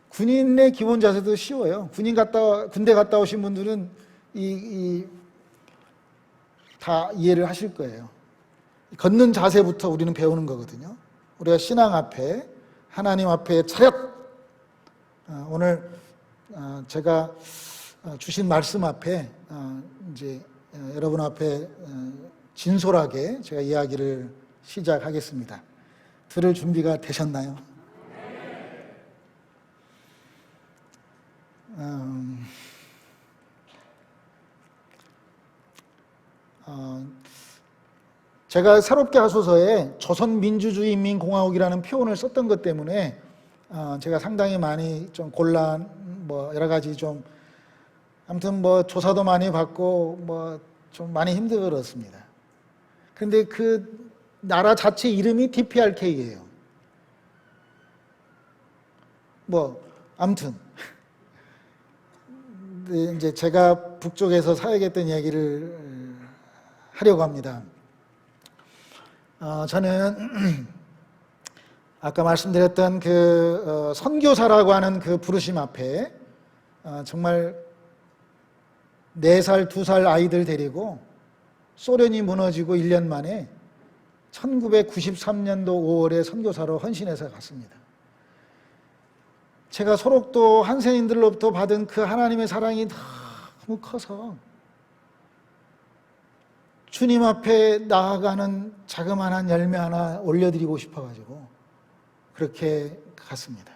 군인의 기본 자세도 쉬워요. 군대 갔다 오신 분들은 다 이해를 하실 거예요. 걷는 자세부터 우리는 배우는 거거든요. 우리가 신앙 앞에, 하나님 앞에 차렷! 오늘 제가 주신 말씀 앞에 이제 여러분 앞에 진솔하게 제가 이야기를 시작하겠습니다. 들을 준비가 되셨나요? 제가 새롭게 하소서에 조선민주주의인민공화국이라는 표현을 썼던 것 때문에 제가 상당히 많이 좀 곤란, 여러 가지 좀 아무튼 조사도 많이 받고 좀 많이 힘들었습니다. 그런데 그 나라 자체 이름이 DPRK예요. 아무튼 이제 제가 북쪽에서 사역했던 이야기를 하려고 합니다. 저는 아까 말씀드렸던 그 선교사라고 하는 그 부르심 앞에 정말 4살, 2살 아이들 데리고 소련이 무너지고 1년 만에 1993년도 5월에 선교사로 헌신해서 갔습니다. 제가 소록도 한센인들로부터 받은 그 하나님의 사랑이 너무 커서 주님 앞에 나아가는 자그마한 열매 하나 올려드리고 싶어가지고 그렇게 갔습니다.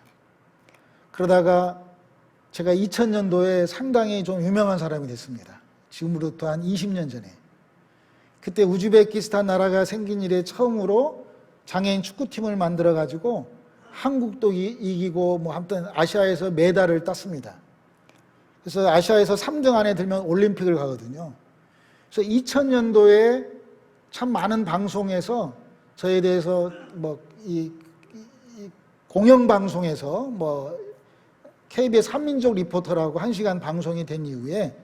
그러다가 제가 2000년도에 상당히 좀 유명한 사람이 됐습니다. 지금으로부터 한 20년 전에. 그때 우즈베키스탄 나라가 생긴 이래 처음으로 장애인 축구팀을 만들어가지고 한국도 이기고 아무튼 아시아에서 메달을 땄습니다. 그래서 아시아에서 3등 안에 들면 올림픽을 가거든요. 그래서 2000년도에 참 많은 방송에서 저에 대해서 이 공영방송에서 KBS 한민족 리포터라고 1시간 방송이 된 이후에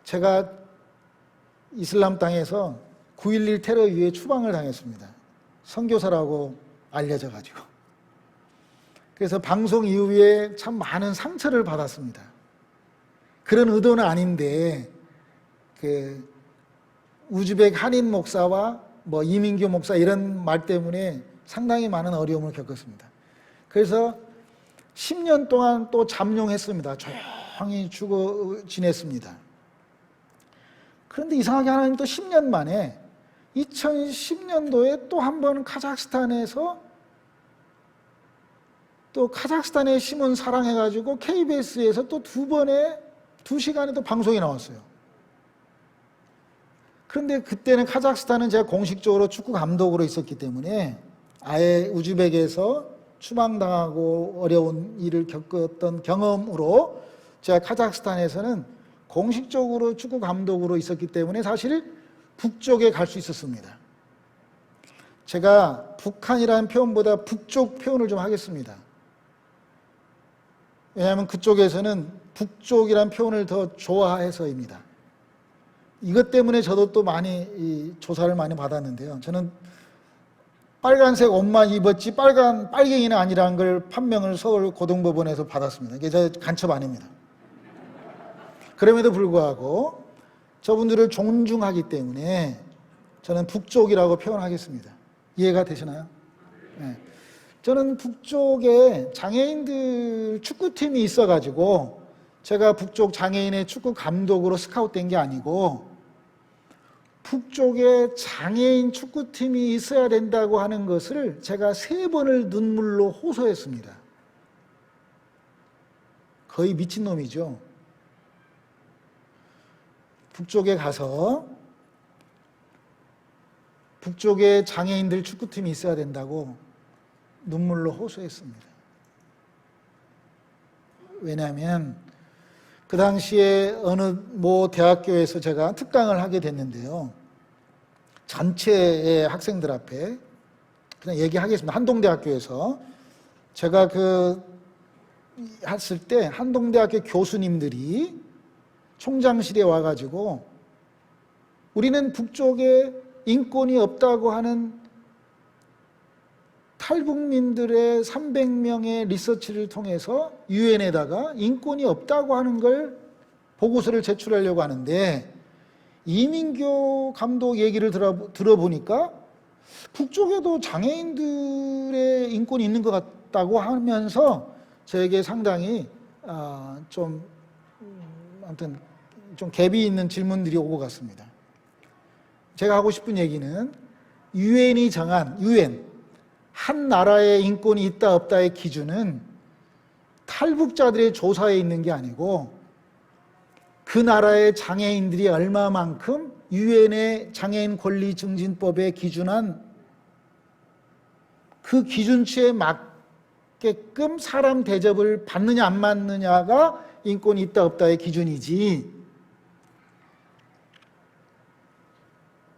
제가 이슬람 땅에서 9.11 테러 이후에 추방을 당했습니다. 선교사라고 알려져가지고. 그래서 방송 이후에 참 많은 상처를 받았습니다. 그런 의도는 아닌데 우즈벡 한인 목사와 이민규 목사 이런 말 때문에 상당히 많은 어려움을 겪었습니다. 그래서 10년 동안 또 잠룡했습니다. 조용히 지냈습니다. 그런데 이상하게 하나님 또 10년 만에 2010년도에 또 한 번 카자흐스탄에서 또 카자흐스탄의 신문 사랑해가지고 KBS에서 또 2시간에 또 방송이 나왔어요. 그런데 그때는 카자흐스탄은 제가 공식적으로 축구 감독으로 있었기 때문에 아예 우즈벡에서 추방당하고 어려운 일을 겪었던 경험으로 제가 카자흐스탄에서는 공식적으로 축구 감독으로 있었기 때문에 사실 북쪽에 갈 수 있었습니다. 제가 북한이라는 표현보다 북쪽 표현을 좀 하겠습니다. 왜냐하면 그쪽에서는 북쪽이라는 표현을 더 좋아해서입니다. 이것 때문에 저도 또 많이 조사를 많이 받았는데요. 저는 빨간색 옷만 입었지 빨갱이는 아니라는 걸 판명을 서울 고등법원에서 받았습니다. 이게 제 간첩 아닙니다. 그럼에도 불구하고 저분들을 존중하기 때문에 저는 북쪽이라고 표현하겠습니다. 이해가 되시나요? 네. 저는 북쪽에 장애인들 축구팀이 있어가지고 제가 북쪽 장애인의 축구 감독으로 스카웃된 게 아니고 북쪽에 장애인 축구팀이 있어야 된다고 하는 것을 제가 3번을 눈물로 호소했습니다. 거의 미친놈이죠. 북쪽에 가서 북쪽에 장애인들 축구팀이 있어야 된다고 눈물로 호소했습니다. 왜냐하면 그 당시에 어느 모 대학교에서 제가 특강을 하게 됐는데요. 전체의 학생들 앞에 그냥 얘기하겠습니다. 한동대학교에서 제가 했을 때 한동대학교 교수님들이 총장실에 와가지고 우리는 북쪽에 인권이 없다고 하는 탈북민들의 300명의 리서치를 통해서 유엔에다가 인권이 없다고 하는 걸 보고서를 제출하려고 하는데 이민교 감독 얘기를 들어보니까 북쪽에도 장애인들의 인권이 있는 것 같다고 하면서 저에게 상당히 아무튼 좀 갭이 있는 질문들이 오고 갔습니다. 제가 하고 싶은 얘기는 유엔이 정한 한 나라의 인권이 있다 없다의 기준은 탈북자들의 조사에 있는 게 아니고 그 나라의 장애인들이 얼마만큼 유엔의 장애인 권리 증진법에 기준한 그 기준치에 맞게끔 사람 대접을 받느냐 안 받느냐가 인권이 있다 없다의 기준이지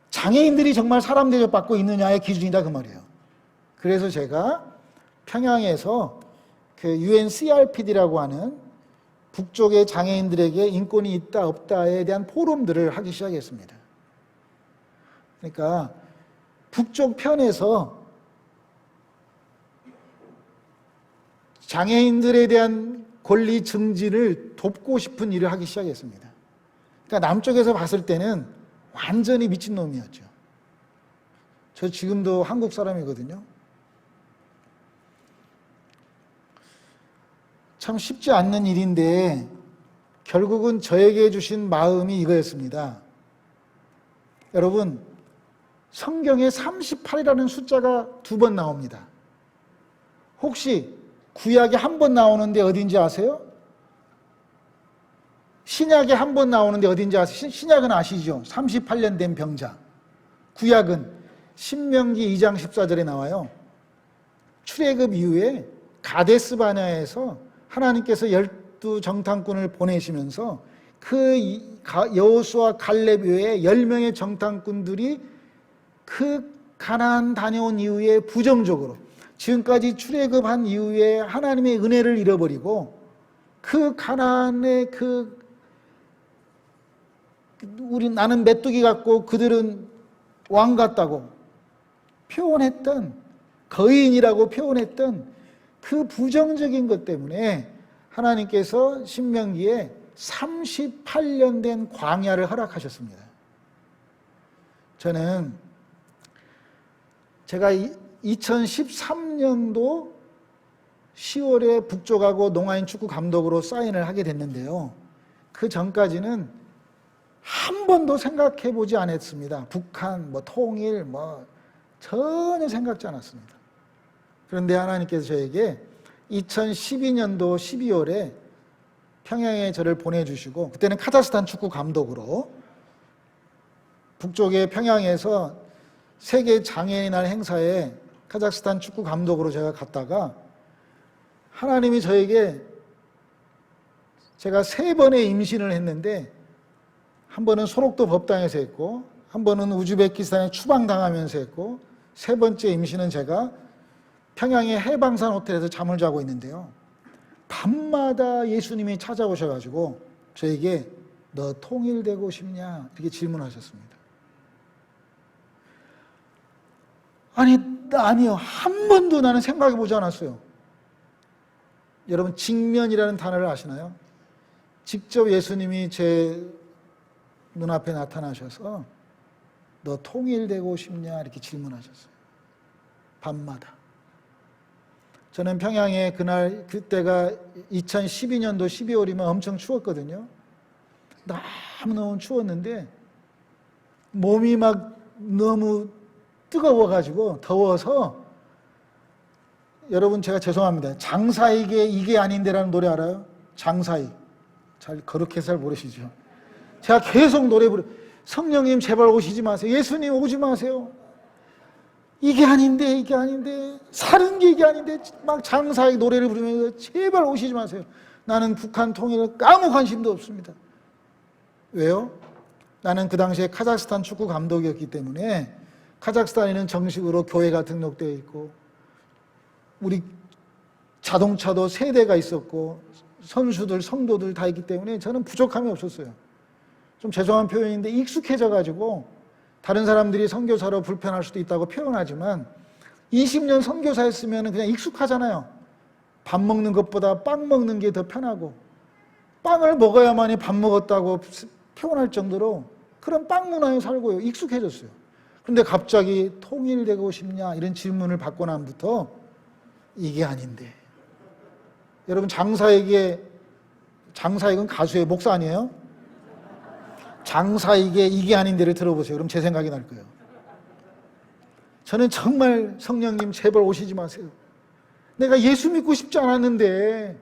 장애인들이 정말 사람 대접받고 있느냐의 기준이다 그 말이에요. 그래서 제가 평양에서 그 UNCRPD라고 하는 북쪽의 장애인들에게 인권이 있다 없다에 대한 포럼들을 하기 시작했습니다. 그러니까 북쪽 편에서 장애인들에 대한 권리 증진을 돕고 싶은 일을 하기 시작했습니다. 그러니까 남쪽에서 봤을 때는 완전히 미친놈이었죠. 저 지금도 한국 사람이거든요. 참 쉽지 않는 일인데 결국은 저에게 주신 마음이 이거였습니다. 여러분, 성경에 38이라는 숫자가 2번 나옵니다. 혹시 구약에 1번 나오는데 어딘지 아세요? 신약에 1번 나오는데 어딘지 아세요? 신약은 아시죠? 38년 된 병자. 구약은 신명기 2장 14절에 나와요. 출애굽 이후에 가데스 바네아에서 하나님께서 12정탐꾼을 보내시면서 그 여호수아 갈렙 외에 10명의 정탐꾼들이 그 가나안 다녀온 이후에 부정적으로 지금까지 출애굽한 이후에 하나님의 은혜를 잃어버리고 그 가나안의 나는 메뚜기 같고 그들은 왕 같다고 표현했던 거인이라고 표현했던 그 부정적인 것 때문에 하나님께서 신명기에 38년 된 광야를 허락하셨습니다. 저는 제가 2013년도 10월에 북쪽하고 농아인 축구 감독으로 사인을 하게 됐는데요. 그 전까지는 한 번도 생각해 보지 않았습니다. 북한, 통일, 전혀 생각지 않았습니다. 그런데 하나님께서 저에게 2012년도 12월에 평양에 저를 보내주시고, 그때는 카자흐스탄 축구 감독으로 북쪽의 평양에서 세계 장애인의 날 행사에 카자흐스탄 축구 감독으로 제가 갔다가, 하나님이 저에게, 제가 3번의 임신을 했는데, 한 번은 소록도 법당에서 했고, 한 번은 우즈베키스탄에 추방당하면서 했고, 3번째 임신은 제가 평양의 해방산 호텔에서 잠을 자고 있는데요. 밤마다 예수님이 찾아오셔가지고 저에게 너 통일되고 싶냐? 이렇게 질문하셨습니다. 아니요. 한 번도 나는 생각해 보지 않았어요. 여러분, 직면이라는 단어를 아시나요? 직접 예수님이 제 눈앞에 나타나셔서 너 통일되고 싶냐? 이렇게 질문하셨어요. 밤마다. 저는 평양에 그때가 2012년도 12월이면 엄청 추웠거든요. 너무너무 추웠는데 몸이 막 너무 뜨거워가지고 더워서, 여러분 제가 죄송합니다. 장사익에 이게 아닌데라는 노래 알아요? 장사익. 그렇게 잘 모르시죠? 제가 계속 노래 성령님 제발 오시지 마세요. 예수님 오지 마세요. 이게 아닌데 사는 게 이게 아닌데 막 장사익 노래를 부르면서 제발 오시지 마세요. 나는 북한 통일에 아무 관심도 없습니다. 왜요? 나는 그 당시에 카자흐스탄 축구 감독이었기 때문에, 카자흐스탄에는 정식으로 교회가 등록되어 있고 우리 자동차도 3대가 있었고 선수들, 성도들 다 있기 때문에 저는 부족함이 없었어요. 좀 죄송한 표현인데 익숙해져 가지고 다른 사람들이 선교사로 불편할 수도 있다고 표현하지만 20년 선교사 했으면 그냥 익숙하잖아요. 밥 먹는 것보다 빵 먹는 게 더 편하고, 빵을 먹어야만이 밥 먹었다고 표현할 정도로 그런 빵 문화에 살고요. 익숙해졌어요. 그런데 갑자기 통일되고 싶냐? 이런 질문을 받고 난부터 이게 아닌데. 여러분, 장사익은 가수의 목사 아니에요? 장사익에 이게 아닌데를 들어보세요. 그럼 제 생각이 날 거예요. 저는 정말 성령님 제발 오시지 마세요. 내가 예수 믿고 싶지 않았는데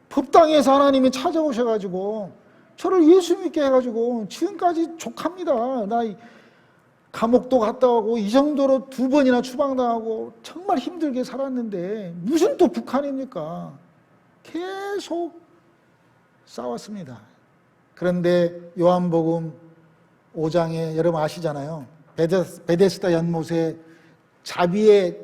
법당에서 하나님이 찾아오셔가지고 저를 예수 믿게 해가지고 지금까지 족합니다. 나 감옥도 갔다 오고 이 정도로 2번이나 추방당하고 정말 힘들게 살았는데 무슨 또 북한입니까? 계속 싸웠습니다. 그런데 요한복음 5장에 여러분 아시잖아요. 베데스다 연못에 자비의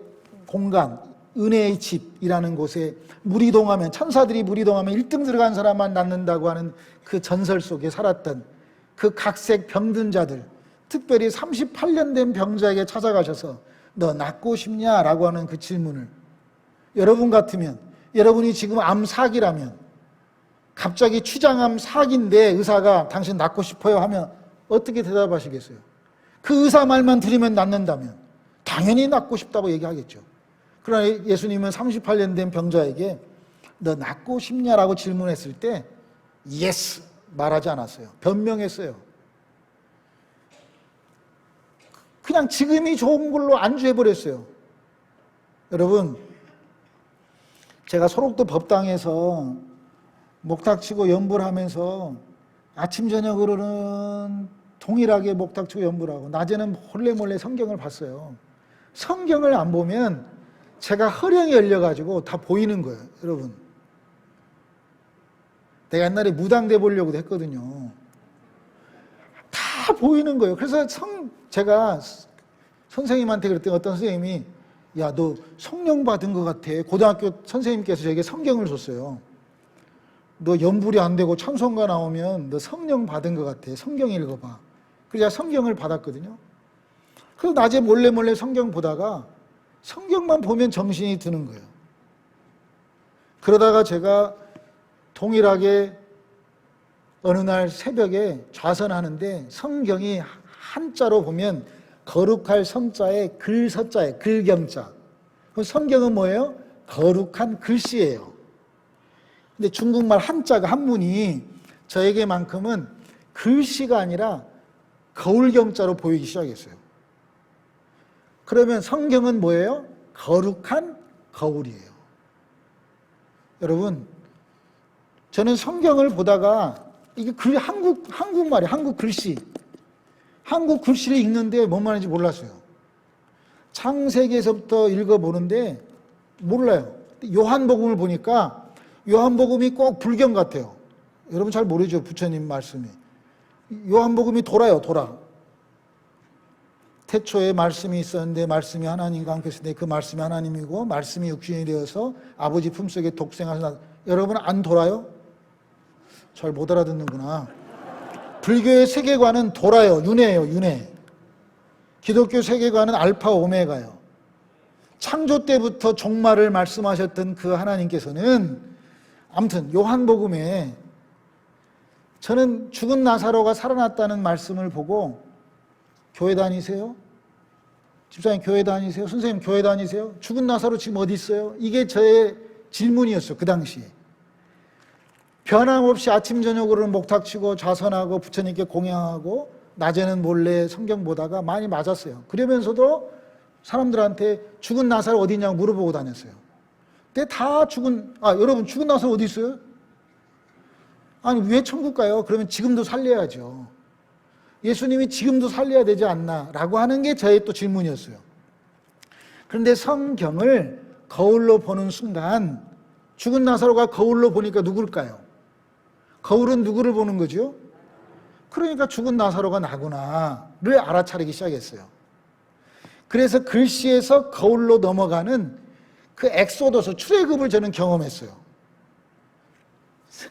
공간, 은혜의 집이라는 곳에 무리동하면, 천사들이 무리동하면 1등 들어간 사람만 낫는다고 하는 그 전설 속에 살았던 그 각색 병든 자들, 특별히 38년 된 병자에게 찾아가셔서 너 낫고 싶냐? 라고 하는 그 질문을, 여러분 같으면, 여러분이 지금 암 사기라면, 갑자기 췌장암 사기인데 의사가 당신 낫고 싶어요 하면 어떻게 대답하시겠어요? 그 의사 말만 들으면 낫는다면 당연히 낫고 싶다고 얘기하겠죠. 그러나 예수님은 38년 된 병자에게 너 낫고 싶냐라고 질문했을 때 예스 말하지 않았어요. 변명했어요. 그냥 지금이 좋은 걸로 안주해버렸어요. 여러분, 제가 소록도 법당에서 목탁치고 연불 하면서 아침 저녁으로는 동일하게 목탁치고 연불 하고 낮에는 몰래 성경을 봤어요. 성경을 안 보면 제가 허령이 열려가지고 다 보이는 거예요. 여러분, 내가 옛날에 무당돼 보려고도 했거든요. 다 보이는 거예요. 그래서 제가 선생님한테 그랬더니 어떤 선생님이 야, 너 성령 받은 것 같아. 고등학교 선생님께서 저에게 성경을 줬어요. 너 연불이 안 되고 찬송가 나오면 너 성령 받은 것 같아. 성경 읽어봐. 그래서 제가 성경을 받았거든요. 그래서 낮에 몰래 성경 보다가 성경만 보면 정신이 드는 거예요. 그러다가 제가 동일하게 어느 날 새벽에 좌선하는데 성경이 한자로 보면 거룩할 성자에 글서자에 글경자, 성경은 뭐예요? 거룩한 글씨예요. 근데 중국말 한자가 한문이 저에게만큼은 글씨가 아니라 거울경자로 보이기 시작했어요. 그러면 성경은 뭐예요? 거룩한 거울이에요. 여러분, 저는 성경을 보다가 이게 한국말이에요. 한국 글씨. 한국 글씨를 읽는데 뭔 말인지 몰랐어요. 창세기에서부터 읽어보는데 몰라요. 요한복음을 보니까 요한복음이 꼭 불경 같아요. 여러분 잘 모르죠? 부처님 말씀이. 요한복음이 돌아요. 태초에 말씀이 있었는데 말씀이 하나님과 함께 있었는데 그 말씀이 하나님이고 말씀이 육신이 되어서 아버지 품속에 독생하셔서 여러분 안 돌아요? 잘 못 알아듣는구나. 불교의 세계관은 돌아요. 윤회예요. 윤회. 기독교 세계관은 알파 오메가요. 창조 때부터 종말을 말씀하셨던 그 하나님께서는 아무튼 요한복음에 저는 죽은 나사로가 살아났다는 말씀을 보고 교회 다니세요? 집사님 교회 다니세요? 선생님 교회 다니세요? 죽은 나사로 지금 어디 있어요? 이게 저의 질문이었어요. 그 당시에. 변함없이 아침 저녁으로는 목탁치고 좌선하고 부처님께 공양하고 낮에는 몰래 성경 보다가 많이 맞았어요. 그러면서도 사람들한테 죽은 나사로 어디 있냐고 물어보고 다녔어요. 근데 다 여러분 죽은 나사로 어디 있어요? 아니 왜 천국 가요? 그러면 지금도 살려야죠. 예수님이 지금도 살려야 되지 않나? 라고 하는 게 저의 또 질문이었어요. 그런데 성경을 거울로 보는 순간 죽은 나사로가 거울로 보니까 누굴까요? 거울은 누구를 보는 거죠? 그러니까 죽은 나사로가 나구나를 알아차리기 시작했어요. 그래서 글씨에서 거울로 넘어가는 그 엑소더스 출애굽을 저는 경험했어요.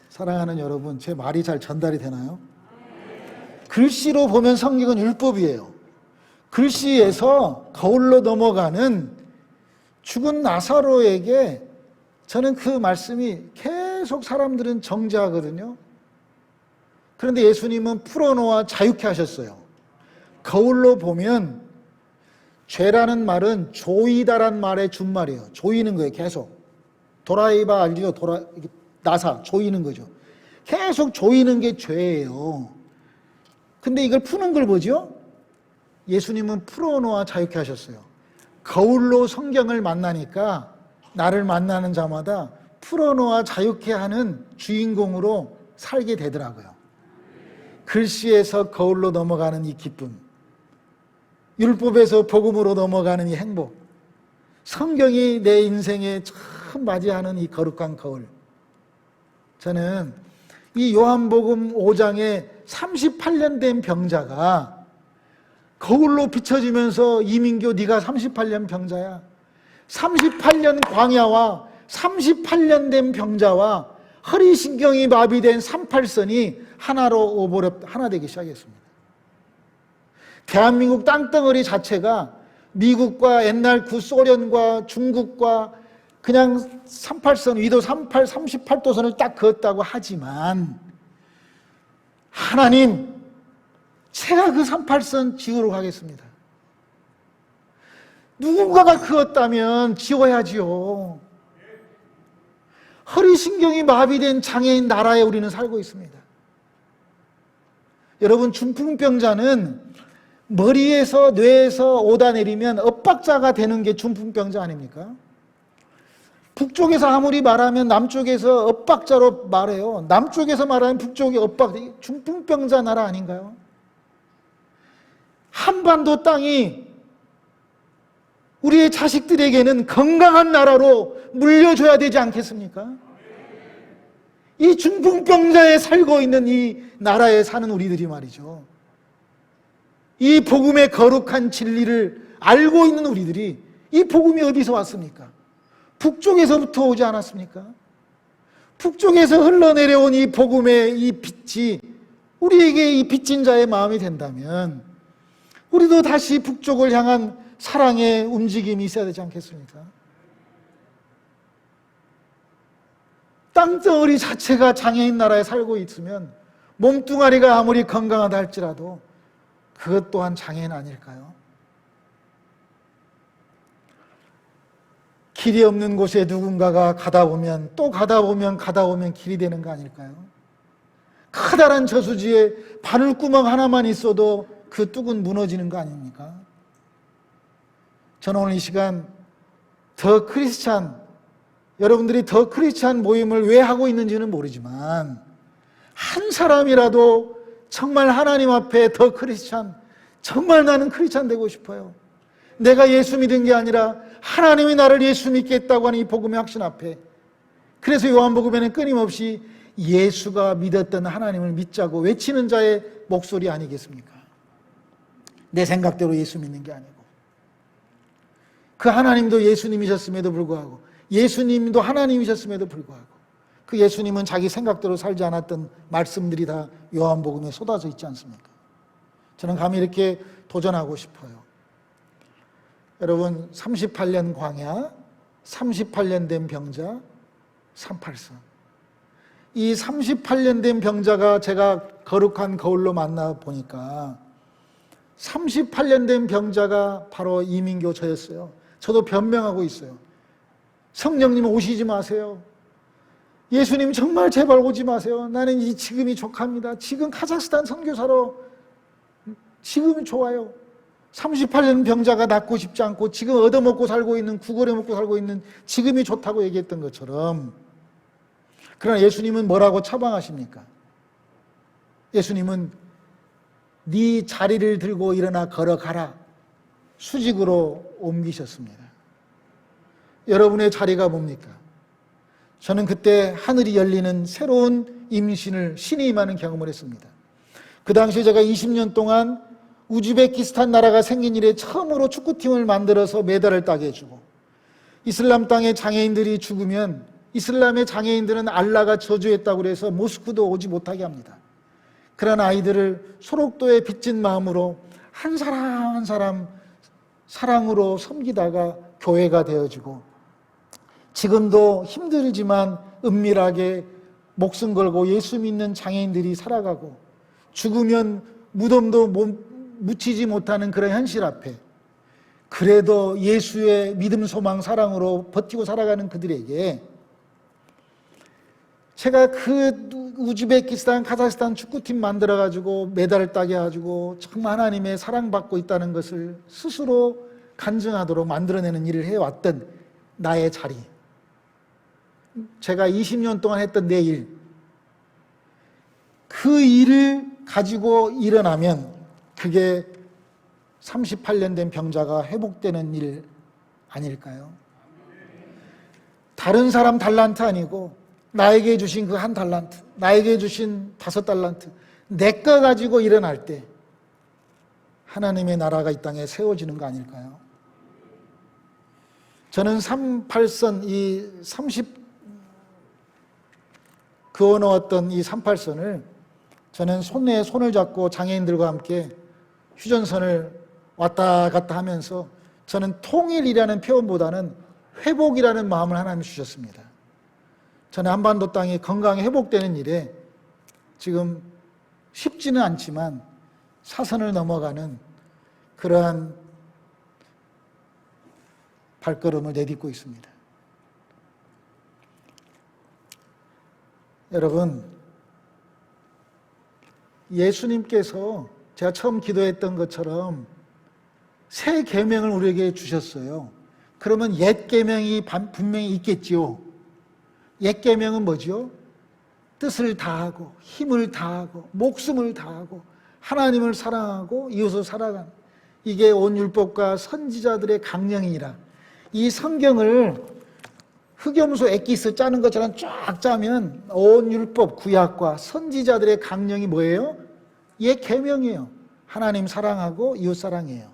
사랑하는 여러분, 제 말이 잘 전달이 되나요? 글씨로 보면 성경은 율법이에요. 글씨에서 거울로 넘어가는 죽은 나사로에게 저는 그 말씀이 계속 사람들은 정죄하거든요. 그런데 예수님은 풀어놓아 자유케 하셨어요. 거울로 보면 죄라는 말은 조이다란 말의 준말이에요. 조이는 거예요. 계속. 도라이바 알죠? 나사 조이는 거죠. 계속 조이는 게 죄예요. 근데 이걸 푸는 걸 보죠? 예수님은 풀어놓아 자유케 하셨어요. 거울로 성경을 만나니까 나를 만나는 자마다 풀어놓아 자유케 하는 주인공으로 살게 되더라고요. 글씨에서 거울로 넘어가는 이 기쁨, 율법에서 복음으로 넘어가는 이 행복, 성경이 내 인생에 처음 맞이하는 이 거룩한 거울. 저는 이 요한복음 5장에 38년 된 병자가 거울로 비춰지면서 이민교 네가 38년 병자야. 38년 광야와 38년 된 병자와 허리신경이 마비된 38선이 하나 되기 시작했습니다. 대한민국 땅덩어리 자체가 미국과 옛날 구소련과 중국과 그냥 38선, 위도 38도선을 딱 그었다고 하지만 하나님, 제가 그 38선 지우러 가겠습니다. 누군가가 그었다면 지워야지요. 허리신경이 마비된 장애인 나라에 우리는 살고 있습니다. 여러분, 중풍병자는 머리에서 뇌에서 오다내리면 엇박자가 되는 게 중풍병자 아닙니까? 북쪽에서 아무리 말하면 남쪽에서 엇박자로 말해요. 남쪽에서 말하면 북쪽이 중풍병자 나라 아닌가요? 한반도 땅이 우리의 자식들에게는 건강한 나라로 물려줘야 되지 않겠습니까? 이 중풍병자에 살고 있는 이 나라에 사는 우리들이 말이죠. 이 복음의 거룩한 진리를 알고 있는 우리들이 이 복음이 어디서 왔습니까? 북쪽에서부터 오지 않았습니까? 북쪽에서 흘러내려온 이 복음의 이 빛이 우리에게 이 빚진 자의 마음이 된다면 우리도 다시 북쪽을 향한 사랑의 움직임이 있어야 되지 않겠습니까? 땅덩어리 자체가 장애인 나라에 살고 있으면 몸뚱아리가 아무리 건강하다 할지라도 그것 또한 장애인 아닐까요? 길이 없는 곳에 누군가가 가다 보면 또 가다 보면 길이 되는 거 아닐까요? 커다란 저수지에 바늘구멍 하나만 있어도 그 뚝은 무너지는 거 아닙니까? 저는 오늘 이 시간 더 크리스찬, 여러분들이 더 크리스찬 모임을 왜 하고 있는지는 모르지만 한 사람이라도 정말 하나님 앞에 더 크리스찬, 정말 나는 크리스찬 되고 싶어요. 내가 예수 믿은 게 아니라 하나님이 나를 예수 믿게 했다고 하는 이 복음의 확신 앞에, 그래서 요한복음에는 끊임없이 예수가 믿었던 하나님을 믿자고 외치는 자의 목소리 아니겠습니까? 내 생각대로 예수 믿는 게 아니고, 그 하나님도 예수님이셨음에도 불구하고, 예수님도 하나님이셨음에도 불구하고, 그 예수님은 자기 생각대로 살지 않았던 말씀들이 다 요한복음에 쏟아져 있지 않습니까? 저는 감히 이렇게 도전하고 싶어요. 여러분, 38년 광야, 38년 된 병자, 38선. 이 38년 된 병자가 제가 거룩한 거울로 만나 보니까 38년 된 병자가 바로 이민교 저였어요. 저도 변명하고 있어요. 성령님 오시지 마세요. 예수님 정말 제발 오지 마세요. 나는 지금이 족합니다. 지금 카자흐스탄 선교사로 지금이 좋아요. 38년 병자가 낫고 싶지 않고 지금 얻어먹고 살고 있는, 구걸해 먹고 살고 있는 지금이 좋다고 얘기했던 것처럼, 그러나 예수님은 뭐라고 처방하십니까? 예수님은 네 자리를 들고 일어나 걸어가라, 수직으로 옮기셨습니다. 여러분의 자리가 뭡니까? 저는 그때 하늘이 열리는 새로운 임신을, 신이 임하는 경험을 했습니다. 그 당시에 제가 20년 동안 우즈베키스탄 나라가 생긴 이래 처음으로 축구팀을 만들어서 메달을 따게 해주고, 이슬람 땅의 장애인들이 죽으면 이슬람의 장애인들은 알라가 저주했다고 해서 모스크도 오지 못하게 합니다. 그런 아이들을 소록도에 빚진 마음으로 한 사람 한 사람 사랑으로 섬기다가 교회가 되어지고, 지금도 힘들지만 은밀하게 목숨 걸고 예수 믿는 장애인들이 살아가고, 죽으면 무덤도 묻히지 못하는 그런 현실 앞에 그래도 예수의 믿음, 소망, 사랑으로 버티고 살아가는 그들에게 제가 그 우즈베키스탄, 카자흐스탄 축구팀 만들어가지고 메달을 따게 해가지고 정말 하나님의 사랑받고 있다는 것을 스스로 간증하도록 만들어내는 일을 해왔던 나의 자리, 제가 20년 동안 했던 내 일, 그 일을 가지고 일어나면 그게 38년 된 병자가 회복되는 일 아닐까요? 다른 사람 달란트 아니고 나에게 주신 그 한 달란트, 나에게 주신 5달란트, 내 거 가지고 일어날 때 하나님의 나라가 이 땅에 세워지는 거 아닐까요? 저는 38선, 이 30 그어놓았던 이 38선을 저는 손에 손을 잡고 장애인들과 함께 휴전선을 왔다 갔다 하면서 저는 통일이라는 표현보다는 회복이라는 마음을 하나님 주셨습니다. 저는 한반도 땅이 건강히 회복되는 일에 지금 쉽지는 않지만 사선을 넘어가는 그러한 발걸음을 내딛고 있습니다. 여러분, 예수님께서 제가 처음 기도했던 것처럼 새 계명을 우리에게 주셨어요. 그러면 옛 계명이 분명히 있겠지요. 옛 계명은 뭐죠? 뜻을 다하고 힘을 다하고 목숨을 다하고 하나님을 사랑하고 이웃을 사랑하는, 이게 온 율법과 선지자들의 강령이니라. 이 성경을 흑염소 엑기스 짜는 것처럼 쫙 짜면 온 율법, 구약과 선지자들의 강령이 뭐예요? 옛 계명이에요. 하나님 사랑하고 이웃 사랑해요.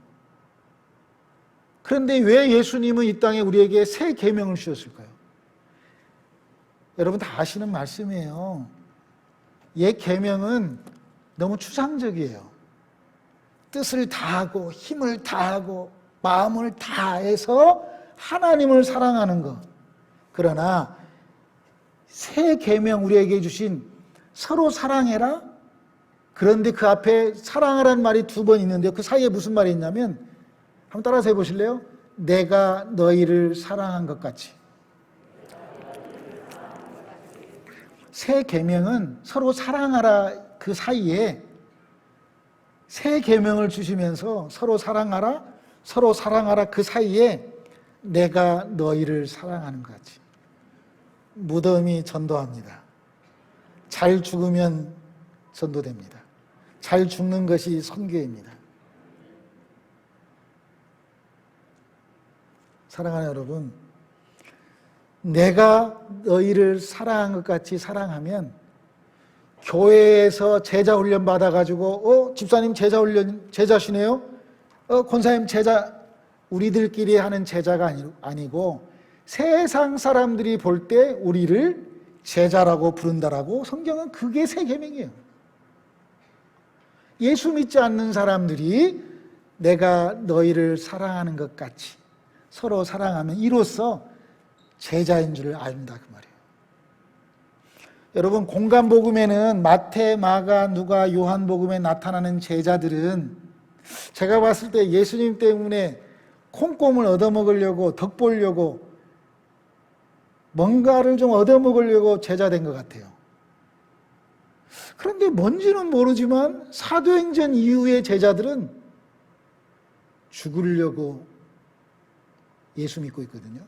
그런데 왜 예수님은 이 땅에 우리에게 새 계명을 주셨을까요? 여러분 다 아시는 말씀이에요. 옛 계명은 너무 추상적이에요. 뜻을 다하고 힘을 다하고 마음을 다해서 하나님을 사랑하는 것. 그러나 새 계명 우리에게 주신 서로 사랑해라. 그런데 그 앞에 사랑하라는 말이 2번 있는데요. 그 사이에 무슨 말이 있냐면 한번 따라서 해보실래요? 내가 너희를 사랑한 것 같이. 새 계명은 서로 사랑하라 그 사이에 새 계명을 주시면서 서로 사랑하라 그 사이에 내가 너희를 사랑하는 것 같이. 무덤이 전도합니다. 잘 죽으면 전도됩니다. 잘 죽는 것이 선교입니다. 사랑하는 여러분, 내가 너희를 사랑한 것 같이 사랑하면 교회에서 제자 훈련 받아가지고 집사님 제자시네요? 권사님 제자, 우리들끼리 하는 제자가 아니고 세상 사람들이 볼 때 우리를 제자라고 부른다라고 성경은 그게 새 계명이에요. 예수 믿지 않는 사람들이 내가 너희를 사랑하는 것 같이 서로 사랑하면 이로써 제자인 줄을 안다 그 말이에요. 여러분, 공간복음에는 마태, 마가, 누가, 요한복음에 나타나는 제자들은 제가 봤을 때 예수님 때문에 콩고물 얻어먹으려고 덕 보려고 뭔가를 좀 얻어먹으려고 제자된 것 같아요. 그런데 뭔지는 모르지만 사도행전 이후의 제자들은 죽으려고 예수 믿고 있거든요.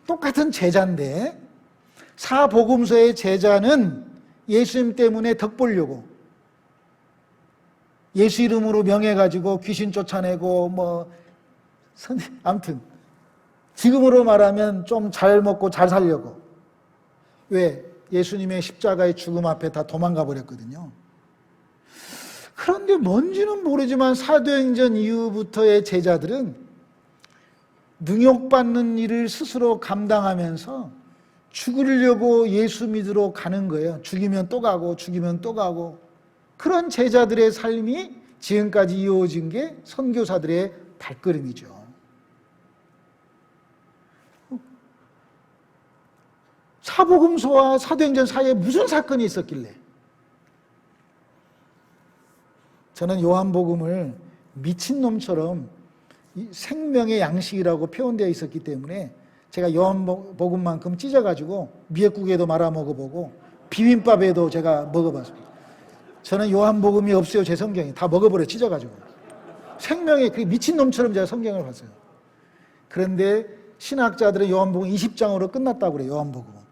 똑같은 제자인데 사복음서의 제자는 예수님 때문에 덕 보려고 예수 이름으로 명해가지고 귀신 쫓아내고 아무튼 지금으로 말하면 좀 잘 먹고 잘 살려고. 왜? 예수님의 십자가의 죽음 앞에 다 도망가 버렸거든요. 그런데 뭔지는 모르지만 사도행전 이후부터의 제자들은 능욕받는 일을 스스로 감당하면서 죽으려고 예수 믿으러 가는 거예요. 죽이면 또 가고 죽이면 또 가고. 그런 제자들의 삶이 지금까지 이어진 게 선교사들의 발걸음이죠. 사복음서와 사도행전 사이에 무슨 사건이 있었길래? 저는 요한복음을 미친놈처럼 생명의 양식이라고 표현되어 있었기 때문에 제가 요한복음만큼 찢어가지고 미역국에도 말아 먹어보고 비빔밥에도 제가 먹어봤습니다. 저는 요한복음이 없어요. 제 성경이 다 먹어버려 찢어가지고. 생명의 그 미친놈처럼 제가 성경을 봤어요. 그런데 신학자들은 요한복음 20장으로 끝났다고 그래요. 요한복음은.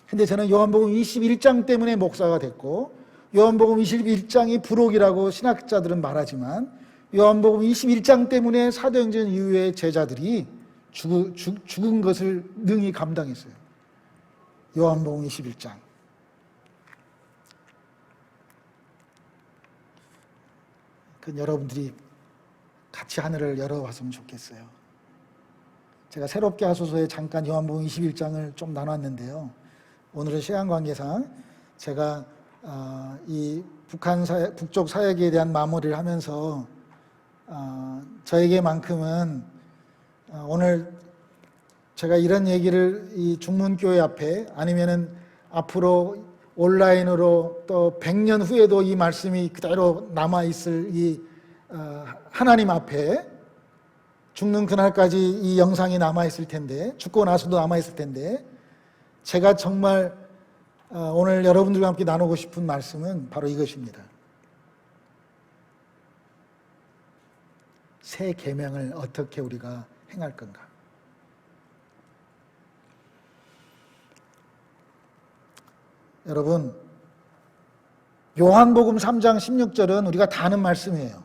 근데 저는 요한복음 21장 때문에 목사가 됐고 요한복음 21장이 부록이라고 신학자들은 말하지만 요한복음 21장 때문에 사도행전 이후의 제자들이 죽은 것을 능히 감당했어요. 요한복음 21장. 그 여러분들이 같이 하늘을 열어봤으면 좋겠어요. 제가 새롭게 하소서에 잠깐 요한복음 21장을 좀 나눴는데요. 오늘은 시간 관계상 제가 이 북쪽 사역에 대한 마무리를 하면서 저에게만큼은 오늘 제가 이런 얘기를 이 중문교회 앞에 아니면은 앞으로 온라인으로 또 100년 후에도 이 말씀이 그대로 남아있을 이 하나님 앞에 죽는 그날까지 이 영상이 남아있을 텐데 죽고 나서도 남아있을 텐데 제가 정말 오늘 여러분들과 함께 나누고 싶은 말씀은 바로 이것입니다. 새 계명을 어떻게 우리가 행할 건가? 여러분, 요한복음 3장 16절은 우리가 다 아는 말씀이에요.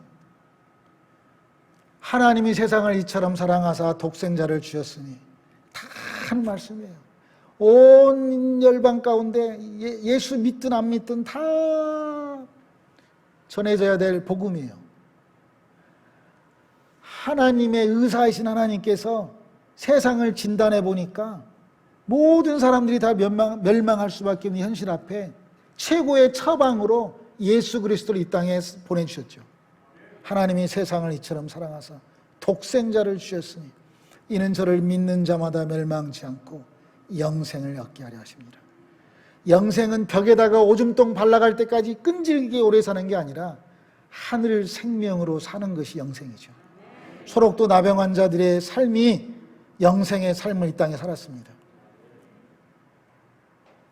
하나님이 세상을 이처럼 사랑하사 독생자를 주셨으니. 다 아는 말씀이에요. 온 열방 가운데 예수 믿든 안 믿든 다 전해져야 될 복음이에요. 하나님의 의사이신 하나님께서 세상을 진단해 보니까 모든 사람들이 다 멸망할 수밖에 없는 현실 앞에 최고의 처방으로 예수 그리스도를 이 땅에 보내주셨죠. 하나님이 세상을 이처럼 사랑하사 독생자를 주셨으니 이는 저를 믿는 자마다 멸망치 않고 영생을 얻게 하려 하십니다. 영생은 벽에다가 오줌똥 발라갈 때까지 끈질기게 오래 사는 게 아니라 하늘 생명으로 사는 것이 영생이죠. 소록도 나병 환자들의 삶이 영생의 삶을 이 땅에 살았습니다.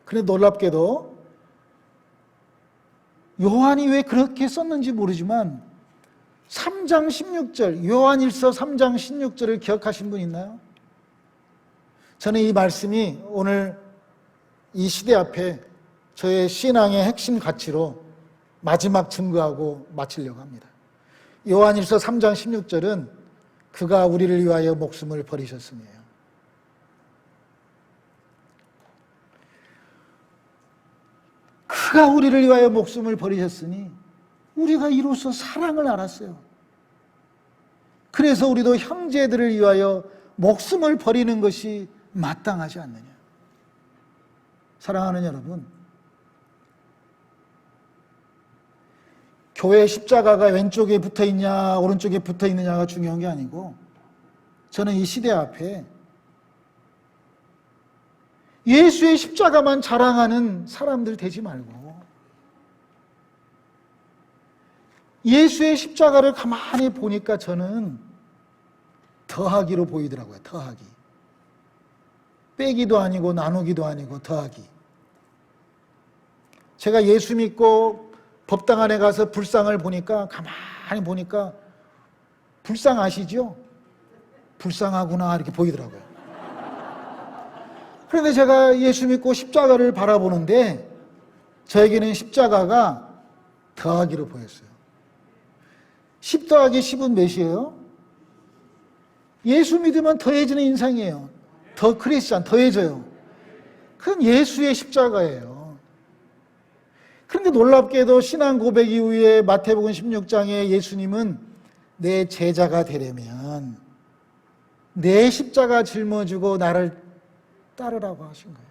그런데 놀랍게도 요한이 왜 그렇게 썼는지 모르지만 3장 16절, 요한일서 3장 16절을 기억하신 분 있나요? 저는 이 말씀이 오늘 이 시대 앞에 저의 신앙의 핵심 가치로 마지막 증거하고 마치려고 합니다. 요한일서 3장 16절은 그가 우리를 위하여 목숨을 버리셨음이에요. 그가 우리를 위하여 목숨을 버리셨으니 우리가 이로써 사랑을 알았어요. 그래서 우리도 형제들을 위하여 목숨을 버리는 것이 마땅하지 않느냐. 사랑하는 여러분, 교회 십자가가 왼쪽에 붙어 있냐 오른쪽에 붙어 있느냐가 중요한 게 아니고, 저는 이 시대 앞에 예수의 십자가만 자랑하는 사람들 되지 말고 예수의 십자가를 가만히 보니까 저는 더하기로 보이더라고요. 더하기. 빼기도 아니고 나누기도 아니고 더하기. 제가 예수 믿고 법당 안에 가서 불상을 보니까, 가만히 보니까 불상 아시죠? 불쌍하구나 이렇게 보이더라고요. 그런데 제가 예수 믿고 십자가를 바라보는데 저에게는 십자가가 더하기로 보였어요. 10 더하기 10은 몇이에요? 예수 믿으면 더해지는 인상이에요. 더 크리스찬, 더해져요. 그건 예수의 십자가예요. 그런데 놀랍게도 신앙 고백 이후에 마태복음 16장에 예수님은 내 제자가 되려면 내 십자가 짊어지고 나를 따르라고 하신 거예요.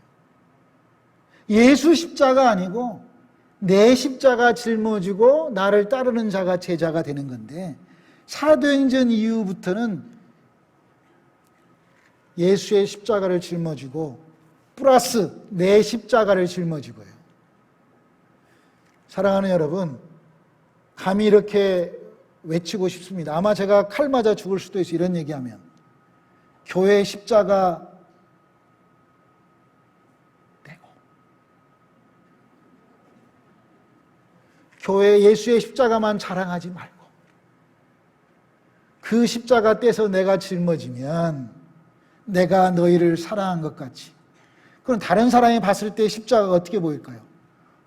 예수 십자가 아니고 내 십자가 짊어지고 나를 따르는 자가 제자가 되는 건데, 사도행전 이후부터는 예수의 십자가를 짊어지고 플러스 내 십자가를 짊어지고요. 사랑하는 여러분, 감히 이렇게 외치고 싶습니다. 아마 제가 칼 맞아 죽을 수도 있어요. 이런 얘기하면. 교회의 십자가 떼고, 교회 예수의 십자가만 자랑하지 말고 그 십자가 떼서 내가 짊어지면 내가 너희를 사랑한 것 같이. 그럼 다른 사람이 봤을 때 십자가가 어떻게 보일까요?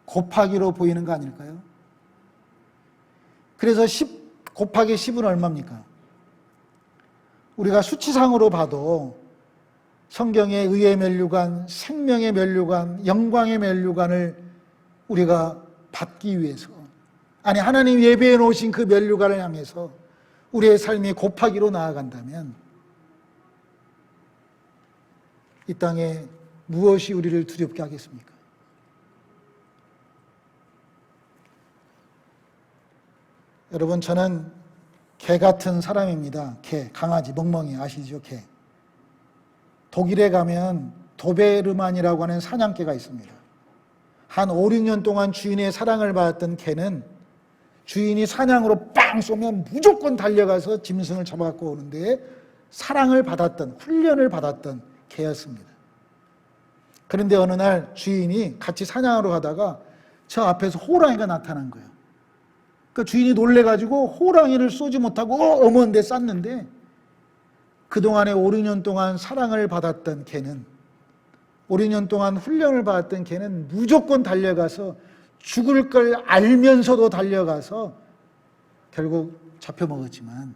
곱하기로 보이는 거 아닐까요? 그래서 10 곱하기 10은 얼마입니까? 우리가 수치상으로 봐도 성경의 의의 면류관, 생명의 면류관, 영광의 면류관을 우리가 받기 위해서, 아니 하나님 예배해 놓으신 그 면류관을 향해서 우리의 삶이 곱하기로 나아간다면 이 땅에 무엇이 우리를 두렵게 하겠습니까? 여러분, 저는 개 같은 사람입니다. 개, 강아지, 멍멍이 아시죠? 개. 독일에 가면 도베르만이라고 하는 사냥개가 있습니다. 한 5, 6년 동안 주인의 사랑을 받았던 개는 주인이 사냥으로 빵 쏘면 무조건 달려가서 짐승을 잡아갖고 오는데 사랑을 받았던, 훈련을 받았던 개였습니다. 그런데 어느 날 주인이 같이 사냥하러 가다가 저 앞에서 호랑이가 나타난 거예요. 그 주인이 놀래가지고 호랑이를 쏘지 못하고 어머 데 쐈는데, 그동안에 5, 6년 동안 사랑을 받았던 개는, 5, 6년 동안 훈련을 받았던 개는 무조건 달려가서 죽을 걸 알면서도 달려가서 결국 잡혀먹었지만,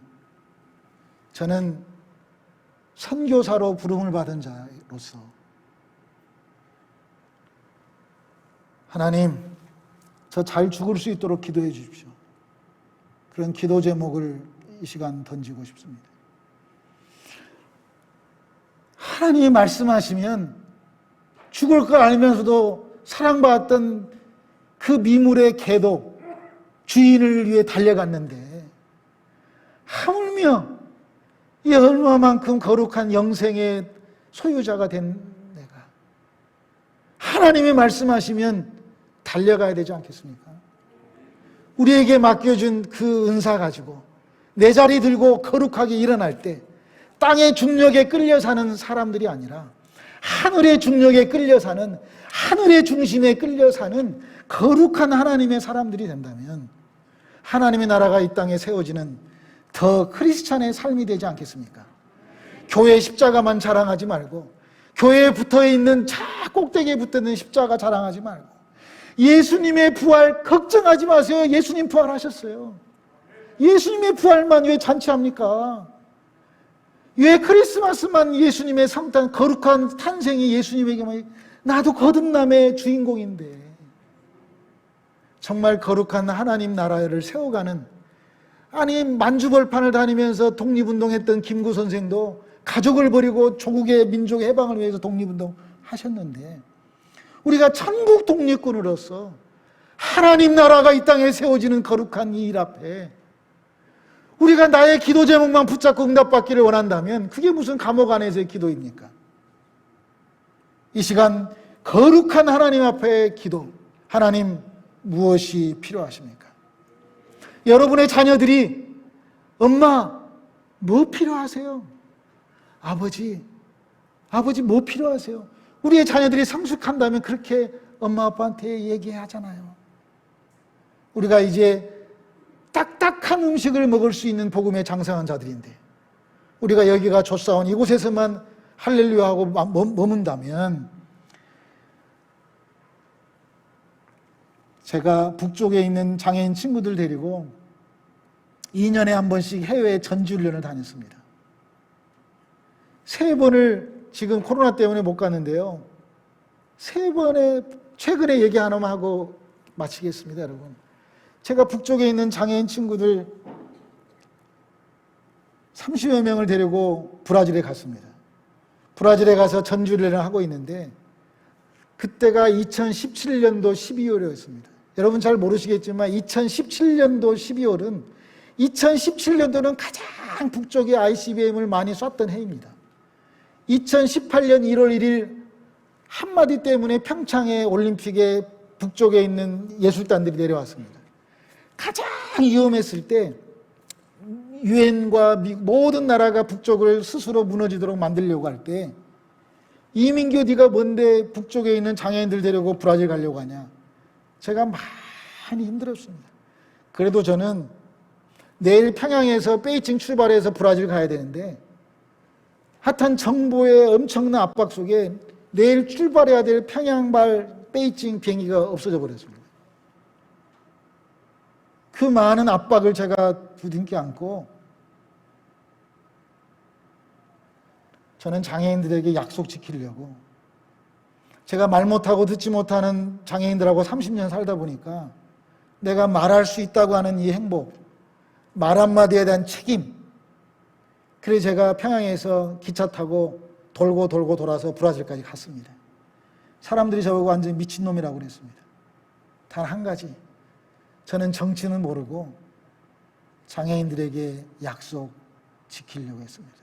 저는 선교사로 부름을 받은 자로서 하나님, 저 잘 죽을 수 있도록 기도해 주십시오. 그런 기도 제목을 이 시간 던지고 싶습니다. 하나님이 말씀하시면 죽을 걸 알면서도 사랑받았던 그 미물의 개도 주인을 위해 달려갔는데, 하물며 이 얼마만큼 거룩한 영생의 소유자가 된 내가 하나님이 말씀하시면 달려가야 되지 않겠습니까? 우리에게 맡겨준 그 은사 가지고, 내 자리 들고 거룩하게 일어날 때 땅의 중력에 끌려 사는 사람들이 아니라 하늘의 중력에 끌려 사는, 하늘의 중심에 끌려 사는 거룩한 하나님의 사람들이 된다면 하나님의 나라가 이 땅에 세워지는 더 크리스찬의 삶이 되지 않겠습니까? 교회 십자가만 자랑하지 말고, 교회에 붙어있는 자 꼭대기에 붙어있는 십자가 자랑하지 말고, 예수님의 부활 걱정하지 마세요. 예수님 부활하셨어요. 예수님의 부활만 왜 잔치합니까? 왜 크리스마스만 예수님의 성탄, 거룩한 탄생이 예수님에게만, 나도 거듭남의 주인공인데. 정말 거룩한 하나님 나라를 세워가는, 아니 만주벌판을 다니면서 독립운동했던 김구 선생도 가족을 버리고 조국의 민족의 해방을 위해서 독립운동 하셨는데, 우리가 천국 독립군으로서 하나님 나라가 이 땅에 세워지는 거룩한 이 일 앞에 우리가 나의 기도 제목만 붙잡고 응답받기를 원한다면 그게 무슨 감옥 안에서의 기도입니까? 이 시간 거룩한 하나님 앞에 기도, 하나님 무엇이 필요하십니까? 여러분의 자녀들이 엄마 뭐 필요하세요? 아버지 뭐 필요하세요? 우리의 자녀들이 성숙한다면 그렇게 엄마 아빠한테 얘기하잖아요. 우리가 이제 딱딱한 음식을 먹을 수 있는 복음에 장성한 자들인데 우리가 여기가 좋사온 이곳에서만 할렐루야하고 머문다면, 제가 북쪽에 있는 장애인 친구들 데리고 2년에 한 번씩 해외 전지훈련을 다녔습니다. 3번을 지금 코로나 때문에 못 갔는데요, 3번에 최근에 얘기 하나만 하고 마치겠습니다. 여러분, 제가 북쪽에 있는 장애인 친구들 30여 명을 데리고 브라질에 갔습니다. 브라질에 가서 전주훈련을 하고 있는데 그때가 2017년도 12월이었습니다. 여러분 잘 모르시겠지만 2017년도 12월은 2017년도는 가장 북쪽에 ICBM을 많이 쐈던 해입니다. 2018년 1월 1일 한마디 때문에 평창의 올림픽에 북쪽에 있는 예술단들이 내려왔습니다. 가장 위험했을 때 유엔과 모든 나라가 북쪽을 스스로 무너지도록 만들려고 할 때, 이민규 네가 뭔데 북쪽에 있는 장애인들 데리고 브라질 가려고 하냐. 제가 많이 힘들었습니다. 그래도 저는 내일 평양에서 베이징 출발해서 브라질 가야 되는데 하여튼 정부의 엄청난 압박 속에 내일 출발해야 될 평양발 베이징 비행기가 없어져 버렸습니다. 그 많은 압박을 제가 부둥켜 안고 저는 장애인들에게 약속 지키려고, 제가 말 못하고 듣지 못하는 장애인들하고 30년 살다 보니까 내가 말할 수 있다고 하는 이 행복, 말 한마디에 대한 책임, 그래서 제가 평양에서 기차 타고 돌고 돌아서 브라질까지 갔습니다. 사람들이 저보고 완전히 미친놈이라고 그랬습니다. 단 한 가지, 저는 정치는 모르고 장애인들에게 약속 지키려고 했습니다.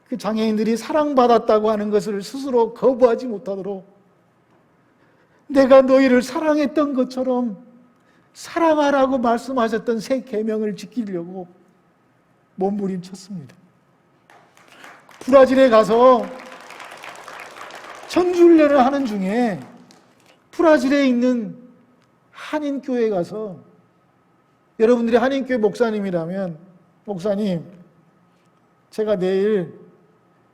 그 장애인들이 사랑받았다고 하는 것을 스스로 거부하지 못하도록 내가 너희를 사랑했던 것처럼 사랑하라고 말씀하셨던 새 계명을 지키려고 몸부림쳤습니다. 브라질에 가서 전주훈련을 하는 중에 브라질에 있는 한인교회에 가서, 여러분들이 한인교회 목사님이라면, 목사님 제가 내일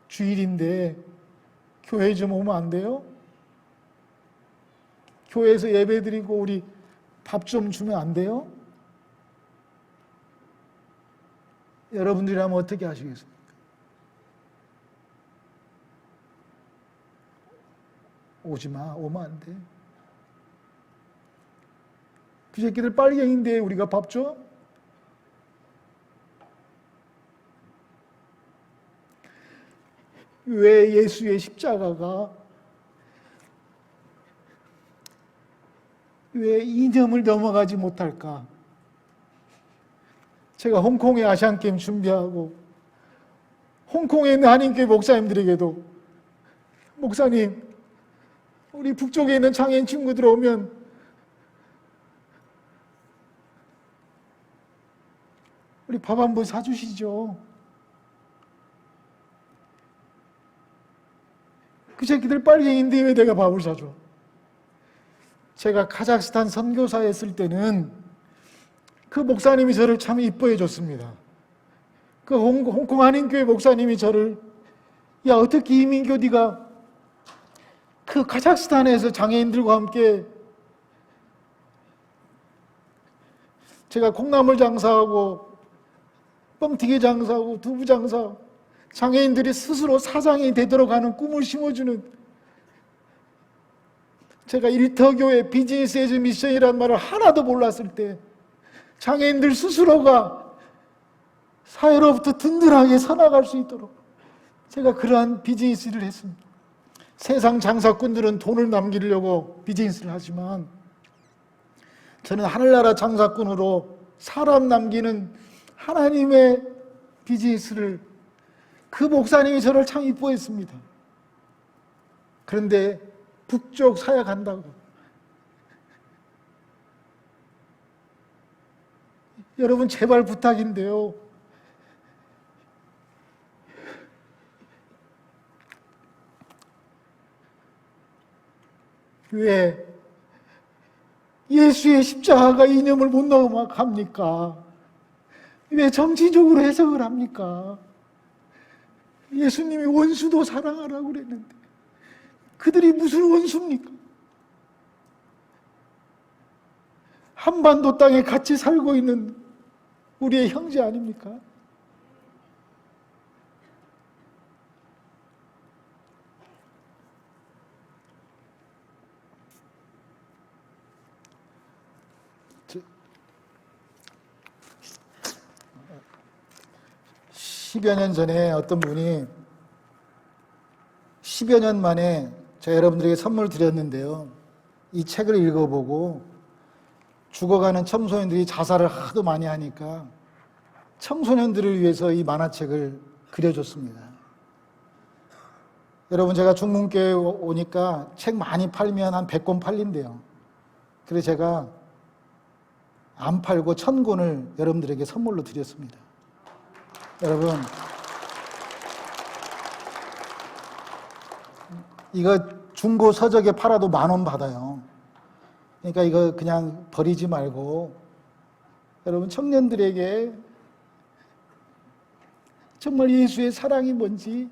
주일인데 교회 좀 오면 안 돼요? 교회에서 예배드리고 우리 밥 좀 주면 안 돼요? 여러분들이라면 어떻게 하시겠습니까? 오지 마, 오면 안 돼. 그 새끼들 빨갱인데 우리가 밥 줘? 왜 예수의 십자가가 왜 이념을 넘어가지 못할까? 제가 홍콩에 아시안게임 준비하고 홍콩에 있는 한인교회 목사님들에게도, 목사님 우리 북쪽에 있는 장애인 친구들 오면 우리 밥 한 번 사주시죠. 그 새끼들 빨갱인데 왜 내가 밥을 사줘? 제가 카자흐스탄 선교사에 있을 때는 그 목사님이 저를 참 이뻐해 줬습니다. 그 홍콩 한인교회 목사님이 저를, 야, 어떻게 이민교 네가 그 카자흐스탄에서 장애인들과 함께, 제가 콩나물 장사하고 뻥튀기 장사하고 두부 장사하고 장애인들이 스스로 사장이 되도록 하는 꿈을 심어주는, 제가 일터교회 비즈니스 에즈 미션이라는 말을 하나도 몰랐을 때 장애인들 스스로가 사회로부터 든든하게 살아갈 수 있도록 제가 그러한 비즈니스를 했습니다. 세상 장사꾼들은 돈을 남기려고 비즈니스를 하지만 저는 하늘나라 장사꾼으로 사람 남기는 하나님의 비즈니스를, 그 목사님이 저를 참 이뻐했습니다. 그런데 북쪽 사역한다고, 여러분 제발 부탁인데요, 왜 예수의 십자가가 이념을 못 넘어갑니까? 왜 정치적으로 해석을 합니까? 예수님이 원수도 사랑하라고 그랬는데 그들이 무슨 원수입니까? 한반도 땅에 같이 살고 있는 우리의 형제 아닙니까? (10여 년) 전에 어떤 분이 10여 년 만에 제가 여러분들에게 선물 드렸는데요, 이 책을 읽어보고 죽어가는 청소년들이 자살을 하도 많이 하니까 청소년들을 위해서 이 만화책을 그려줬습니다. 여러분, 제가 중문교회 오니까 책 많이 팔면 한 100권 팔린대요. 그래서 제가 안 팔고 1000권을 여러분들에게 선물로 드렸습니다. 여러분, 이거 중고 서적에 팔아도 10,000원 받아요. 그러니까 이거 그냥 버리지 말고 여러분 청년들에게 정말 예수의 사랑이 뭔지,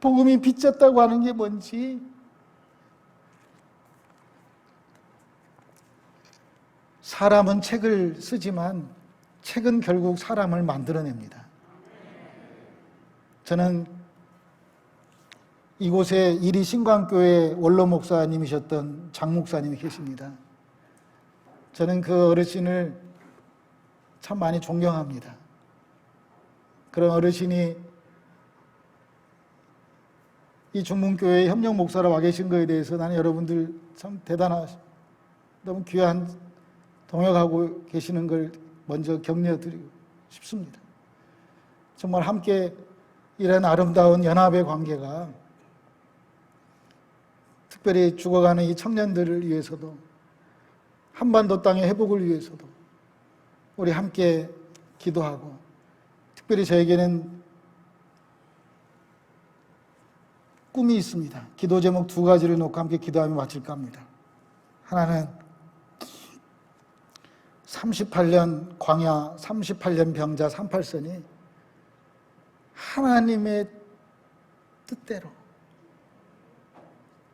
복음이 빚졌다고 하는 게 뭔지, 사람은 책을 쓰지만 책은 결국 사람을 만들어냅니다. 저는 이곳에 이리신광교회 원로 목사님이셨던 장 목사님이 계십니다. 저는 그 어르신을 참 많이 존경합니다. 그런 어르신이 이 중문교회 협력 목사로 와 계신 것에 대해서 나는 여러분들 참 대단하시고 너무 귀한 동역하고 계시는 걸 먼저 격려드리고 싶습니다. 정말 함께 이런 아름다운 연합의 관계가 특별히 죽어가는 이 청년들을 위해서도, 한반도 땅의 회복을 위해서도 우리 함께 기도하고, 특별히 저에게는 꿈이 있습니다. 기도 제목 2가지를 놓고 함께 기도하며 마칠까 합니다. 하나는 38년 광야, 38년 병자 38선이 하나님의 뜻대로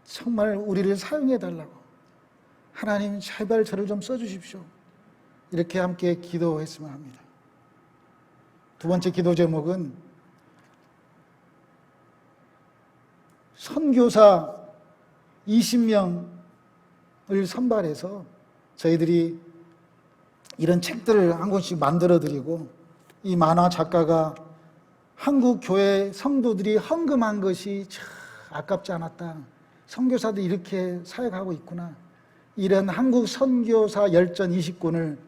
정말 우리를 사용해 달라고, 하나님 제발 저를 좀 써주십시오, 이렇게 함께 기도했으면 합니다. 두 번째 기도 제목은 선교사 20명을 선발해서 저희들이 이런 책들을 한 권씩 만들어드리고, 이 만화 작가가 한국 교회 성도들이 헌금한 것이 참 아깝지 않았다, 선교사도 이렇게 사역하고 있구나, 이런 한국 선교사 열전 20권을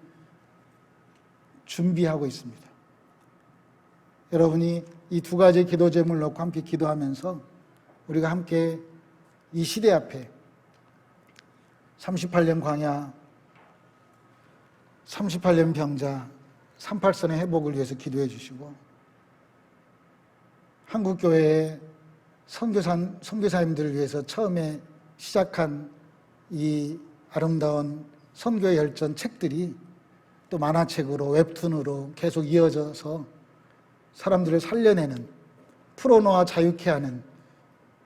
준비하고 있습니다. 여러분이 이 2가지 기도 제목을 놓고 함께 기도하면서 우리가 함께 이 시대 앞에 38년 광야, 38년 병자, 38선의 회복을 위해서 기도해 주시고, 한국교회의 선교사님들을 위해서 처음에 시작한 이 아름다운 선교의 열전 책들이 또 만화책으로, 웹툰으로 계속 이어져서 사람들을 살려내는, 풀어놓아 자유케 하는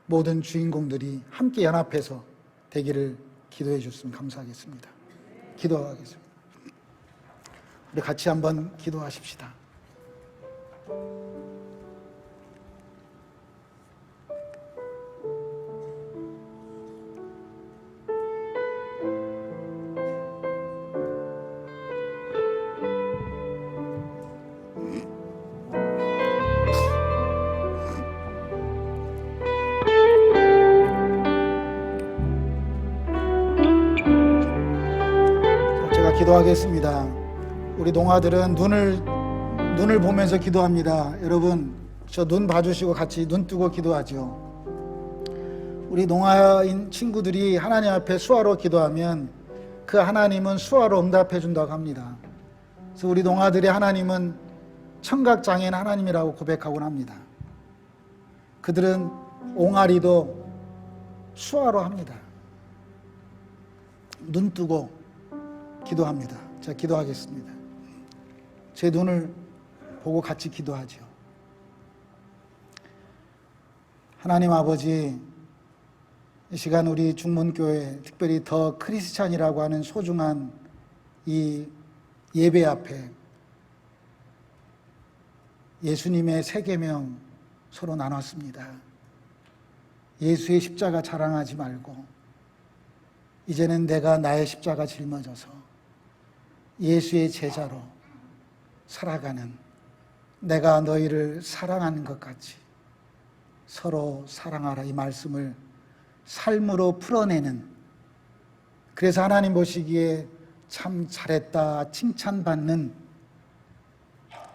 모든 주인공들이 함께 연합해서 되기를 기도해 주셨으면 감사하겠습니다. 기도하겠습니다. 우리 같이 한번 기도하십시다. 제가 기도하겠습니다. 우리 농아들은 눈을 보면서 기도합니다. 여러분, 저 눈 봐주시고 같이 눈 뜨고 기도하죠. 우리 농아인 친구들이 하나님 앞에 수화로 기도하면 그 하나님은 수화로 응답해 준다고 합니다. 그래서 우리 농아들의 하나님은 청각장애인 하나님이라고 고백하곤 합니다. 그들은 옹알이도 수화로 합니다. 눈 뜨고 기도합니다. 제가 기도하겠습니다. 제 눈을 보고 같이 기도하죠. 하나님 아버지, 이 시간 우리 중문교회, 특별히 더 크리스찬이라고 하는 소중한 이 예배 앞에 예수님의 세 계명 서로 나눴습니다. 예수의 십자가 자랑하지 말고 이제는 내가 나의 십자가 짊어져서 예수의 제자로 살아가는, 내가 너희를 사랑하는 것 같이 서로 사랑하라, 이 말씀을 삶으로 풀어내는, 그래서 하나님 보시기에 참 잘했다 칭찬받는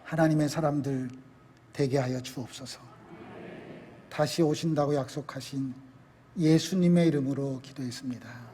하나님의 사람들 되게 하여 주옵소서. 다시 오신다고 약속하신 예수님의 이름으로 기도했습니다.